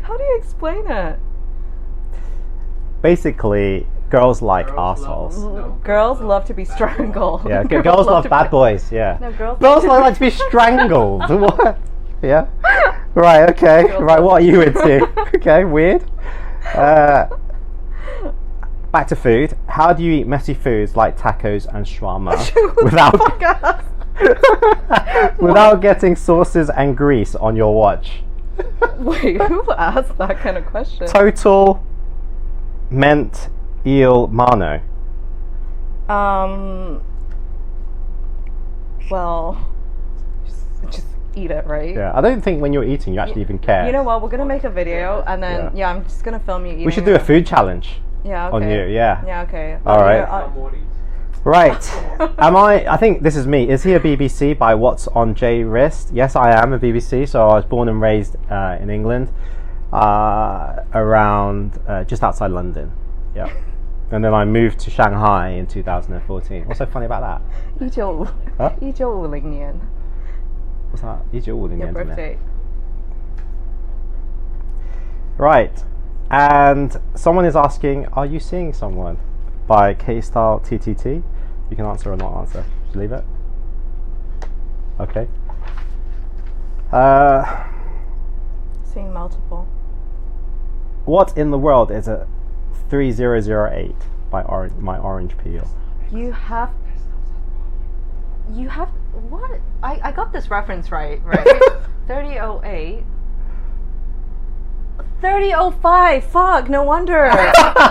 [SPEAKER 2] How do you explain it?
[SPEAKER 1] Basically, girls like
[SPEAKER 3] Girls
[SPEAKER 1] assholes.
[SPEAKER 3] love-
[SPEAKER 2] Girls love to be strangled.
[SPEAKER 1] Yeah, girls love
[SPEAKER 2] to
[SPEAKER 1] bad
[SPEAKER 2] be-
[SPEAKER 1] boys. Yeah.
[SPEAKER 2] No, girls
[SPEAKER 1] like to be strangled. What? Yeah. Right. Okay.
[SPEAKER 2] Girls
[SPEAKER 1] Right.
[SPEAKER 2] love
[SPEAKER 1] What are
[SPEAKER 2] to-
[SPEAKER 1] you into? Okay. Weird. Back to food. How do you eat messy foods like tacos and shawarma without getting sauces and grease on your watch?
[SPEAKER 2] Wait, who asked that kind of question?
[SPEAKER 1] Total Ment Il Mano.
[SPEAKER 2] Well, just eat it, right?
[SPEAKER 1] Yeah, I don't think when you're eating you actually even care.
[SPEAKER 2] You know what? We're gonna make a video, and then
[SPEAKER 1] Yeah.
[SPEAKER 2] I'm just gonna film you eating.
[SPEAKER 1] We should do a food challenge.
[SPEAKER 2] Yeah. Okay.
[SPEAKER 1] on you. Yeah.
[SPEAKER 2] Yeah. Okay.
[SPEAKER 1] All right.
[SPEAKER 3] Some Morty's.
[SPEAKER 1] Right. I think this is me. Is he a BBC by What's on J Wrist? Yes, I am a BBC. So I was born and raised in England, around just outside London. Yeah. And then I moved to Shanghai in 2014. What's so funny about that?
[SPEAKER 2] 19 1950年
[SPEAKER 1] What's that? 1950
[SPEAKER 2] your birthday.
[SPEAKER 1] Right. And someone is asking, are you seeing someone? By K-Style TTT. You can answer or not answer. Should leave it? Okay.
[SPEAKER 2] Seeing multiple.
[SPEAKER 1] What in the world is a 3008 by my orange peel?
[SPEAKER 2] You have what? I got this reference right? 3008. 3005. Fuck, no wonder.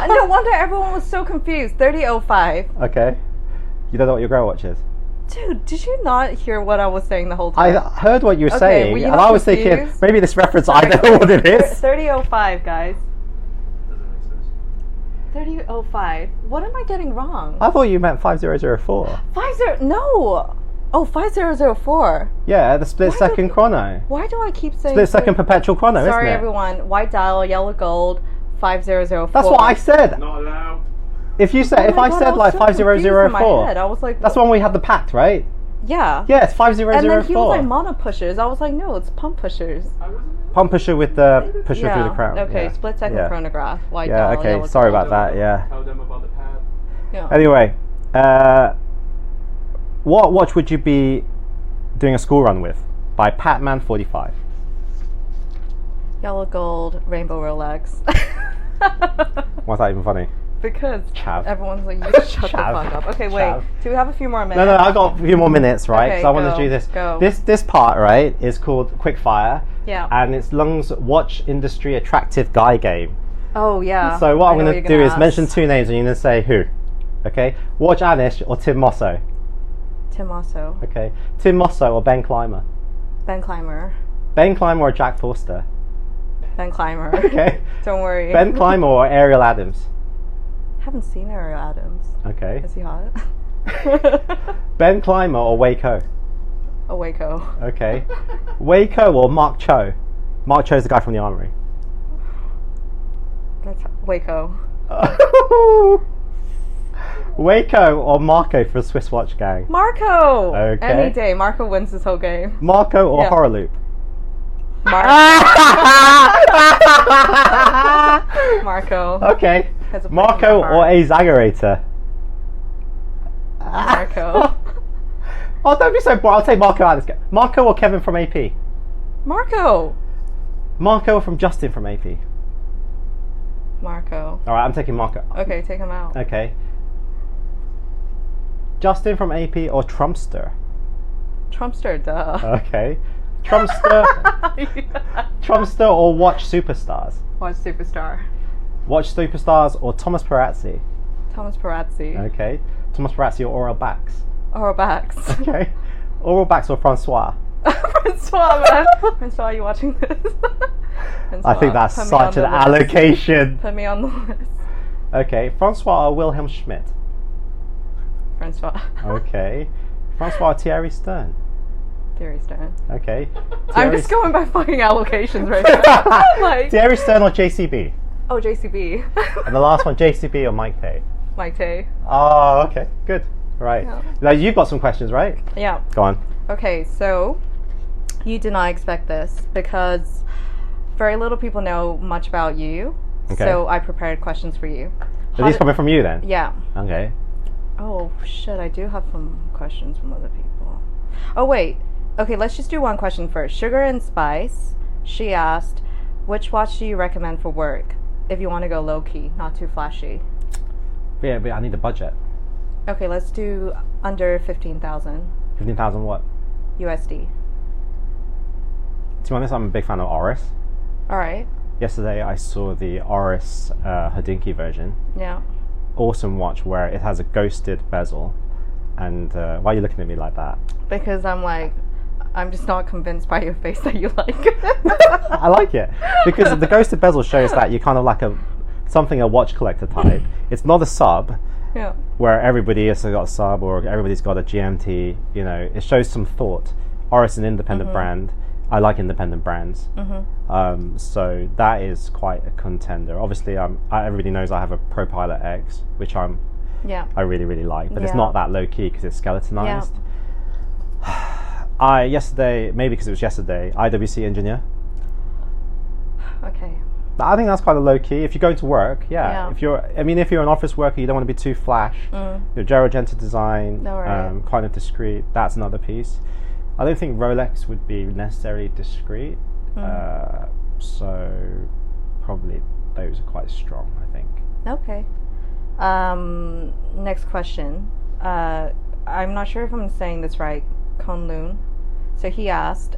[SPEAKER 2] No wonder everyone was so confused. 3005.
[SPEAKER 1] Okay. You don't know what your girl watch is?
[SPEAKER 2] Dude, did you not hear what I was saying the whole
[SPEAKER 1] I
[SPEAKER 2] time?
[SPEAKER 1] heard what you were saying,
[SPEAKER 2] were you
[SPEAKER 1] and
[SPEAKER 2] not
[SPEAKER 1] I was thinking,
[SPEAKER 2] confused?
[SPEAKER 1] maybe this reference, I don't know what it is.
[SPEAKER 2] 3005, guys.
[SPEAKER 3] Doesn't make sense.
[SPEAKER 2] 3005. What am I getting wrong?
[SPEAKER 1] I thought you meant 5004.
[SPEAKER 2] 50. No. Oh, 5004.
[SPEAKER 1] Yeah, the split
[SPEAKER 2] Why
[SPEAKER 1] second
[SPEAKER 2] did-
[SPEAKER 1] chrono.
[SPEAKER 2] Why do I keep saying
[SPEAKER 1] Split second perpetual chrono,
[SPEAKER 2] Sorry,
[SPEAKER 1] isn't it?
[SPEAKER 2] everyone. White dial, yellow gold, 5004.
[SPEAKER 1] That's what I said.
[SPEAKER 3] Not allowed.
[SPEAKER 1] If you said,
[SPEAKER 2] Oh
[SPEAKER 1] if
[SPEAKER 2] my
[SPEAKER 1] I
[SPEAKER 2] God,
[SPEAKER 1] said
[SPEAKER 2] was
[SPEAKER 1] like
[SPEAKER 2] so confused in my
[SPEAKER 1] 5004,
[SPEAKER 2] head. I was like,
[SPEAKER 1] that's the one we had the pact, right?
[SPEAKER 2] yeah.
[SPEAKER 1] Yeah, it's 5004.
[SPEAKER 2] And then he was like mono pushers. I was like, no, it's pump pushers.
[SPEAKER 3] I wasn't.
[SPEAKER 1] Pump pusher with the pusher through the crown.
[SPEAKER 2] Okay,
[SPEAKER 1] Yeah.
[SPEAKER 2] split second
[SPEAKER 1] Yeah.
[SPEAKER 2] chronograph. White
[SPEAKER 1] Yeah,
[SPEAKER 2] dial,
[SPEAKER 1] okay,
[SPEAKER 2] yellow
[SPEAKER 1] sorry
[SPEAKER 2] gold.
[SPEAKER 1] about that, yeah.
[SPEAKER 3] Tell them about the pad.
[SPEAKER 2] Yeah.
[SPEAKER 1] Anyway, what watch would you be doing a school run with? By Patman 45.
[SPEAKER 2] Yellow gold, rainbow Rolex.
[SPEAKER 1] Why's that even funny?
[SPEAKER 2] Because
[SPEAKER 1] Chav.
[SPEAKER 2] everyone's like, you shut the
[SPEAKER 1] Chav.
[SPEAKER 2] fuck up. Okay, wait.
[SPEAKER 1] Chav.
[SPEAKER 2] Do we have a few more minutes?
[SPEAKER 1] No, I got a few more minutes, right?
[SPEAKER 2] Okay,
[SPEAKER 1] So I want to
[SPEAKER 2] go,
[SPEAKER 1] do this.
[SPEAKER 2] go.
[SPEAKER 1] This part, right, is called Quick Fire,
[SPEAKER 2] Yeah.
[SPEAKER 1] and it's Lung's Watch Industry Attractive Guy game.
[SPEAKER 2] Oh, yeah.
[SPEAKER 1] So what
[SPEAKER 2] I
[SPEAKER 1] I'm
[SPEAKER 2] know
[SPEAKER 1] going
[SPEAKER 2] you're
[SPEAKER 1] to do is
[SPEAKER 2] ask.
[SPEAKER 1] mention two names, and you're going to say who. Okay? Watch Anish or Tim Mosso.
[SPEAKER 2] Tim Mosso.
[SPEAKER 1] Okay. Tim Mosso or Ben Clymer.
[SPEAKER 2] Ben Clymer.
[SPEAKER 1] Ben Clymer or Jack Forster.
[SPEAKER 2] Ben Clymer.
[SPEAKER 1] Okay.
[SPEAKER 2] Don't worry.
[SPEAKER 1] Ben Clymer or Ariel Adams.
[SPEAKER 2] Haven't seen Ariel Adams.
[SPEAKER 1] Okay.
[SPEAKER 2] Is he hot?
[SPEAKER 1] Ben Clymer or Waco.
[SPEAKER 2] A Waco.
[SPEAKER 1] Okay. Waco or Mark Cho. Mark Cho's the guy from the Armory.
[SPEAKER 2] That's Waco.
[SPEAKER 1] Waco or Marco for Swiss Watch Gang.
[SPEAKER 2] Marco.
[SPEAKER 1] Okay.
[SPEAKER 2] Any day. Marco wins this whole game.
[SPEAKER 1] Marco or
[SPEAKER 2] Yeah.
[SPEAKER 1] Horror Loop.
[SPEAKER 2] Marco.
[SPEAKER 1] Okay.
[SPEAKER 2] Has a place in
[SPEAKER 1] Marco
[SPEAKER 2] my
[SPEAKER 1] or
[SPEAKER 2] heart.
[SPEAKER 1] a Zagarator.
[SPEAKER 2] Marco.
[SPEAKER 1] Oh, don't be so bored. I'll take Marco out of this game. Marco or Kevin from AP.
[SPEAKER 2] Marco.
[SPEAKER 1] Marco or from Justin from AP.
[SPEAKER 2] Marco.
[SPEAKER 1] All right, I'm taking Marco.
[SPEAKER 2] Okay, take him out.
[SPEAKER 1] Okay. Justin from AP or Trumpster.
[SPEAKER 2] Trumpster, duh.
[SPEAKER 1] Okay. Trumpster. Trumpster or Watch Superstars.
[SPEAKER 2] Watch Superstar.
[SPEAKER 1] Watch Superstars or Thomas Perazzi.
[SPEAKER 2] Thomas Perazzi.
[SPEAKER 1] Okay. Thomas Perazzi or Oral Bax.
[SPEAKER 2] Or Bax.
[SPEAKER 1] Okay. Oral Bax or Francois.
[SPEAKER 2] Francois, man. Francois, are you watching this? Francois,
[SPEAKER 1] I think that's
[SPEAKER 2] put me on
[SPEAKER 1] such an
[SPEAKER 2] the list.
[SPEAKER 1] allocation.
[SPEAKER 2] Put me on the list.
[SPEAKER 1] Okay. Francois or Wilhelm Schmidt.
[SPEAKER 2] Francois.
[SPEAKER 1] Okay. Francois or Thierry Stern.
[SPEAKER 2] Thierry Stern.
[SPEAKER 1] Okay.
[SPEAKER 2] I'm
[SPEAKER 1] Thierry
[SPEAKER 2] just going by fucking allocations right now. Like,
[SPEAKER 1] Thierry Stern or JCB.
[SPEAKER 2] oh, JCB.
[SPEAKER 1] And the last one, JCB or Mike Tay.
[SPEAKER 2] Mike Tay.
[SPEAKER 1] Oh, okay. Good. Right.
[SPEAKER 2] Yeah.
[SPEAKER 1] Now you've got some questions, right?
[SPEAKER 2] Yeah.
[SPEAKER 1] Go on.
[SPEAKER 2] Okay, so you did not expect this because very little people know much about you.
[SPEAKER 1] Okay.
[SPEAKER 2] So I prepared questions for you.
[SPEAKER 1] Are these coming from you then?
[SPEAKER 2] Yeah.
[SPEAKER 1] Okay.
[SPEAKER 2] Oh shit, I do have some questions from other people. Oh wait. Okay, let's just do one question first. Sugar and Spice, she asked, which watch do you recommend for work? If you want to go low key, not too flashy.
[SPEAKER 1] Yeah, but I need a budget.
[SPEAKER 2] Okay, let's do under 15,000
[SPEAKER 1] 15,000 what?
[SPEAKER 2] USD.
[SPEAKER 1] To be honest, I'm a big fan of Oris.
[SPEAKER 2] All right.
[SPEAKER 1] Yesterday I saw the Oris Hodinkee version.
[SPEAKER 2] Yeah.
[SPEAKER 1] Awesome watch where it has a ghosted bezel. And why are you looking at me like that?
[SPEAKER 2] Because I'm just not convinced by your face that you like.
[SPEAKER 1] I like it because the ghosted bezel shows that you're kind of like a something a watch collector type. It's not a sub
[SPEAKER 2] Yeah.
[SPEAKER 1] where everybody has got a sub or everybody's got a GMT. You know, it shows some thought. Or it's an independent brand. I like independent brands. So that is quite a contender. Obviously, everybody knows I have a Pro Pilot X, which I really, really like, but it's not that low key because it's skeletonized. Yesterday, maybe because it was yesterday, IWC engineer.
[SPEAKER 2] Okay.
[SPEAKER 1] I think that's quite a low key. If you're going to work, If you're an office worker, you don't want to be too flash. Your Gerald Genta design, kind of discreet. That's another piece. I don't think Rolex would be necessarily discreet. So probably those are quite strong, I think.
[SPEAKER 2] Okay. Next question. I'm not sure if I'm saying this right. Konlun. So he asked,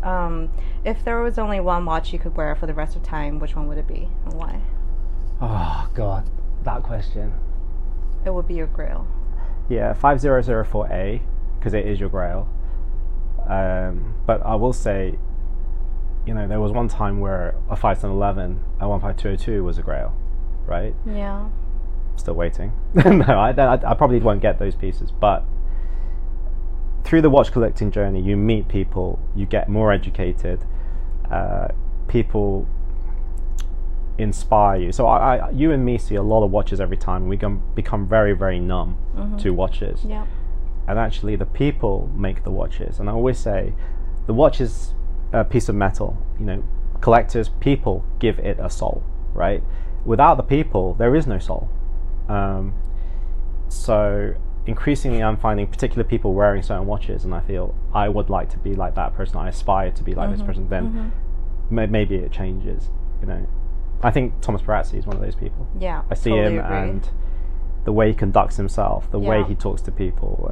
[SPEAKER 2] if there was only one watch you could wear for the rest of time, which one would it be and why?
[SPEAKER 1] Oh God, that question.
[SPEAKER 2] It would be your grail.
[SPEAKER 1] Yeah, 5004A, because it is your grail. But I will say, you know, there was one time where a 5111, a 15202 was a grail, right?
[SPEAKER 2] Yeah.
[SPEAKER 1] Still waiting. No, I probably won't get those pieces, but through the watch collecting journey, you meet people, you get more educated, people inspire you. So you and me see a lot of watches every time, and we become very, very numb to watches.
[SPEAKER 2] Yeah.
[SPEAKER 1] And actually, the people make the watches. And I always say, the watch is a piece of metal. You know, collectors, people give it a soul, right? Without the people, there is no soul. So increasingly, I'm finding particular people wearing certain watches, and I feel I would like to be like that person. I aspire to be like this person. Then maybe it changes. You know, I think Thomas Perazzi is one of those people.
[SPEAKER 2] Yeah,
[SPEAKER 1] I see
[SPEAKER 2] totally
[SPEAKER 1] him
[SPEAKER 2] agree.
[SPEAKER 1] and the way he conducts himself, the way he talks to people,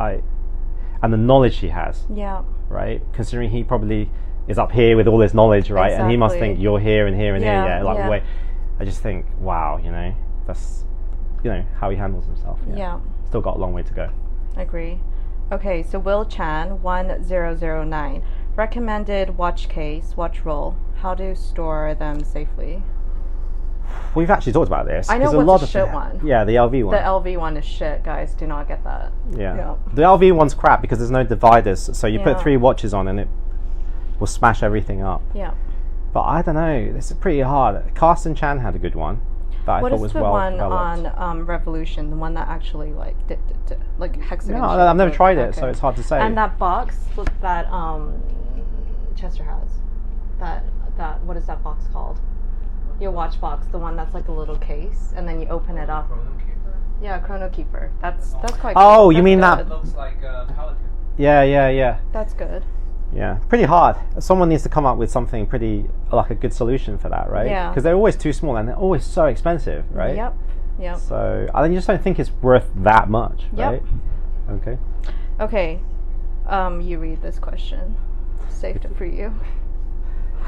[SPEAKER 1] and the knowledge he has.
[SPEAKER 2] Yeah.
[SPEAKER 1] Right, considering he probably is up here with all his knowledge, right, and he must think you're here and here and here. Yeah, like the way. I just think, wow, you know, that's, you know, how he handles himself.
[SPEAKER 2] Yeah.
[SPEAKER 1] Still got a long way to go.
[SPEAKER 2] Agree. Okay, so Will Chan 1009 recommended watch case, watch roll. How to store them safely?
[SPEAKER 1] We've actually talked about this.
[SPEAKER 2] I know what's a shit one.
[SPEAKER 1] Yeah, the LV one.
[SPEAKER 2] The LV one is shit, guys. Do not get that.
[SPEAKER 1] Yeah. The LV one's crap because there's no dividers, so you put 3 watches on and it will smash everything up.
[SPEAKER 2] Yeah.
[SPEAKER 1] But I don't know. This is pretty hard. Carsten Chan had a good one that I thought was well developed.
[SPEAKER 2] What is the one on Revolution? The one that actually like hexagon?
[SPEAKER 1] No, I've never tried it, so it's hard to say.
[SPEAKER 2] And that box that Chester has. That what is that box called? Your watch box, the one that's like a little case, and then you open it up.
[SPEAKER 3] Chrono Keeper?
[SPEAKER 2] Yeah, Chrono Keeper. That's quite.
[SPEAKER 1] Oh,
[SPEAKER 2] cool.
[SPEAKER 1] you mean
[SPEAKER 2] good.
[SPEAKER 1] that?
[SPEAKER 3] It looks like a Pelican.
[SPEAKER 1] Yeah.
[SPEAKER 2] That's good.
[SPEAKER 1] Yeah, pretty hard. Someone needs to come up with something pretty, like a good solution for that, right?
[SPEAKER 2] Yeah.
[SPEAKER 1] Because they're always too small and they're always so expensive, right?
[SPEAKER 2] Yep.
[SPEAKER 1] So I just don't think it's worth that much, right? Okay.
[SPEAKER 2] Okay. You read this question. Saved it for you.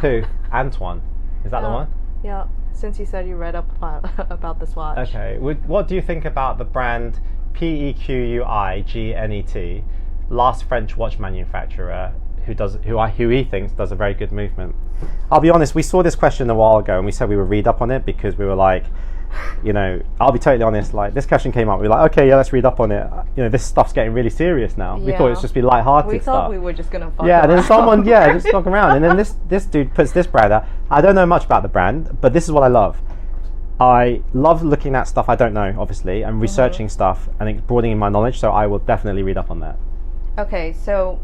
[SPEAKER 1] Who? Antoine. Is that the one?
[SPEAKER 2] Yeah. Since you said you read up about this watch.
[SPEAKER 1] Okay. What do you think about the brand PEQUIGNET, last French watch manufacturer who he thinks does a very good movement? I'll be honest, we saw this question a while ago and we said we would read up on it because we were like, you know, I'll be totally honest, like this question came up, we were like, okay, yeah, let's read up on it. You know, this stuff's getting really serious now. We thought it was just be light-hearted
[SPEAKER 2] We
[SPEAKER 1] stuff.
[SPEAKER 2] thought we were just going to fuck
[SPEAKER 1] and then
[SPEAKER 2] around.
[SPEAKER 1] someone, just fuck around. And then this dude puts this brand out. I don't know much about the brand, but this is what I love. I love looking at stuff I don't know, obviously, and researching stuff and broadening my knowledge, so I will definitely read up on that.
[SPEAKER 2] Okay, so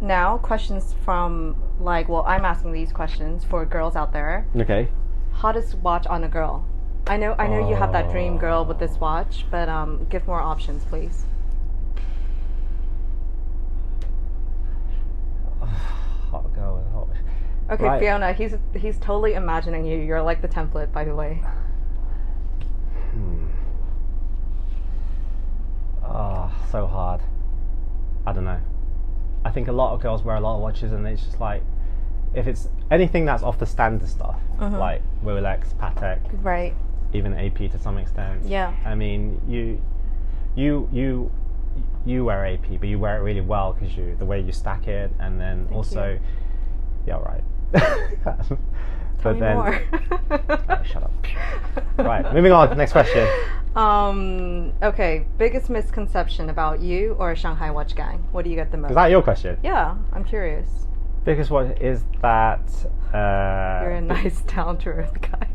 [SPEAKER 2] now questions from, I'm asking these questions for girls out there.
[SPEAKER 1] Okay.
[SPEAKER 2] Hottest watch on a girl? I know you have that dream girl with this watch, but give more options, please.
[SPEAKER 1] Hot girl with hot.
[SPEAKER 2] Okay,
[SPEAKER 1] Right.
[SPEAKER 2] Fiona, he's totally imagining you. You're like the template, by the way.
[SPEAKER 1] So hard. I don't know. I think a lot of girls wear a lot of watches, and it's just like, if it's anything that's off the standard stuff, like Rolex, Patek,
[SPEAKER 2] Right.
[SPEAKER 1] even AP to some extent.
[SPEAKER 2] Yeah.
[SPEAKER 1] I mean, you wear AP, but you wear it really well because the way you stack it, and then
[SPEAKER 2] Thank
[SPEAKER 1] also,
[SPEAKER 2] you.
[SPEAKER 1] yeah, right.
[SPEAKER 2] Tell me more.
[SPEAKER 1] Oh, shut up. Right, moving on. Next question.
[SPEAKER 2] Okay, biggest misconception about you or Shanghai Watch Gang? What do you get the most?
[SPEAKER 1] Is that your question?
[SPEAKER 2] Yeah, I'm curious.
[SPEAKER 1] Biggest one is that
[SPEAKER 2] You're a nice, down-to-earth guy.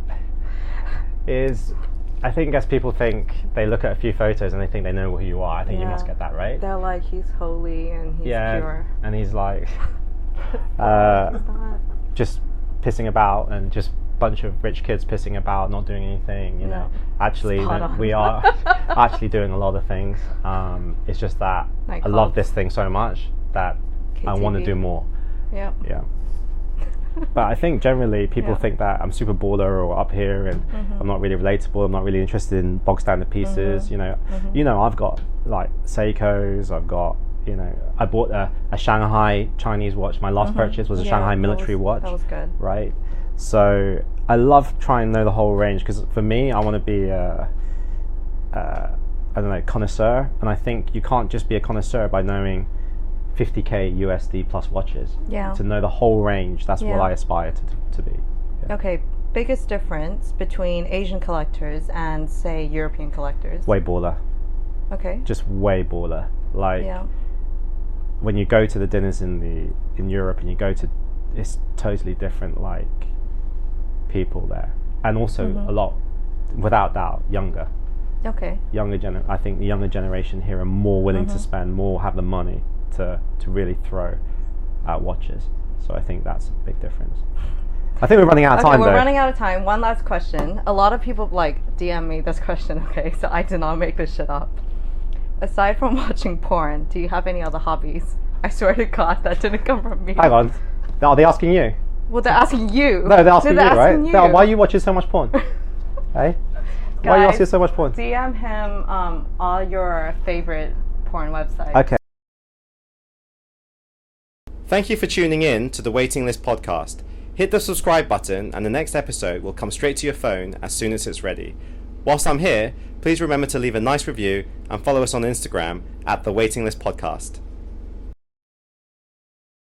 [SPEAKER 1] I think as people think, they look at a few photos and they think they know who you are. I think you must get that, right?
[SPEAKER 2] They're like, he's holy and he's pure.
[SPEAKER 1] And he's like just pissing about and just bunch of rich kids pissing about, not doing anything, you know. Actually, we are actually doing a lot of things. It's just that I love this thing so much that I want to do more. Yeah. But I think generally people think that I'm super baller or up here and I'm not really relatable. I'm not really interested in bog standard pieces. You know, I've got like Seikos. I've got, you know, I bought a Shanghai Chinese watch. My last purchase was a Shanghai military watch. That
[SPEAKER 2] was good.
[SPEAKER 1] Right. So I love trying to know the whole range because for me, I want to be a I don't know, connoisseur. And I think you can't just be a connoisseur by knowing 50k USD plus watches.
[SPEAKER 2] Yeah.
[SPEAKER 1] To know the whole range, that's what I aspire to be. Yeah.
[SPEAKER 2] Okay, biggest difference between Asian collectors and, say, European collectors?
[SPEAKER 1] Way baller.
[SPEAKER 2] Okay.
[SPEAKER 1] Just way baller. Like, when you go to the dinners in Europe and you go to, it's totally different, like, people there. And also a lot, without doubt, younger.
[SPEAKER 2] Okay.
[SPEAKER 1] I think the younger generation here are more willing to spend, more have the money to really throw at watches. So I think that's a big difference. I think we're running out of time,
[SPEAKER 2] we're
[SPEAKER 1] though.
[SPEAKER 2] running out of time. One last question. A lot of people DM me this question, okay? So I did not make this shit up. Aside from watching porn, do you have any other hobbies? I swear to God, that didn't come from me.
[SPEAKER 1] Hang on. Are they asking you?
[SPEAKER 2] Well, they're asking you.
[SPEAKER 1] No, they're asking you, right?
[SPEAKER 2] You.
[SPEAKER 1] No, why are you watching so much porn? Hey? Why are you watching so much porn?
[SPEAKER 2] DM him all your favorite porn websites.
[SPEAKER 1] Okay. Thank you for tuning in to the Waiting List podcast. Hit the subscribe button and the next episode will come straight to your phone as soon as it's ready. Whilst I'm here, please remember to leave a nice review and follow us on Instagram at the Waiting List Podcast.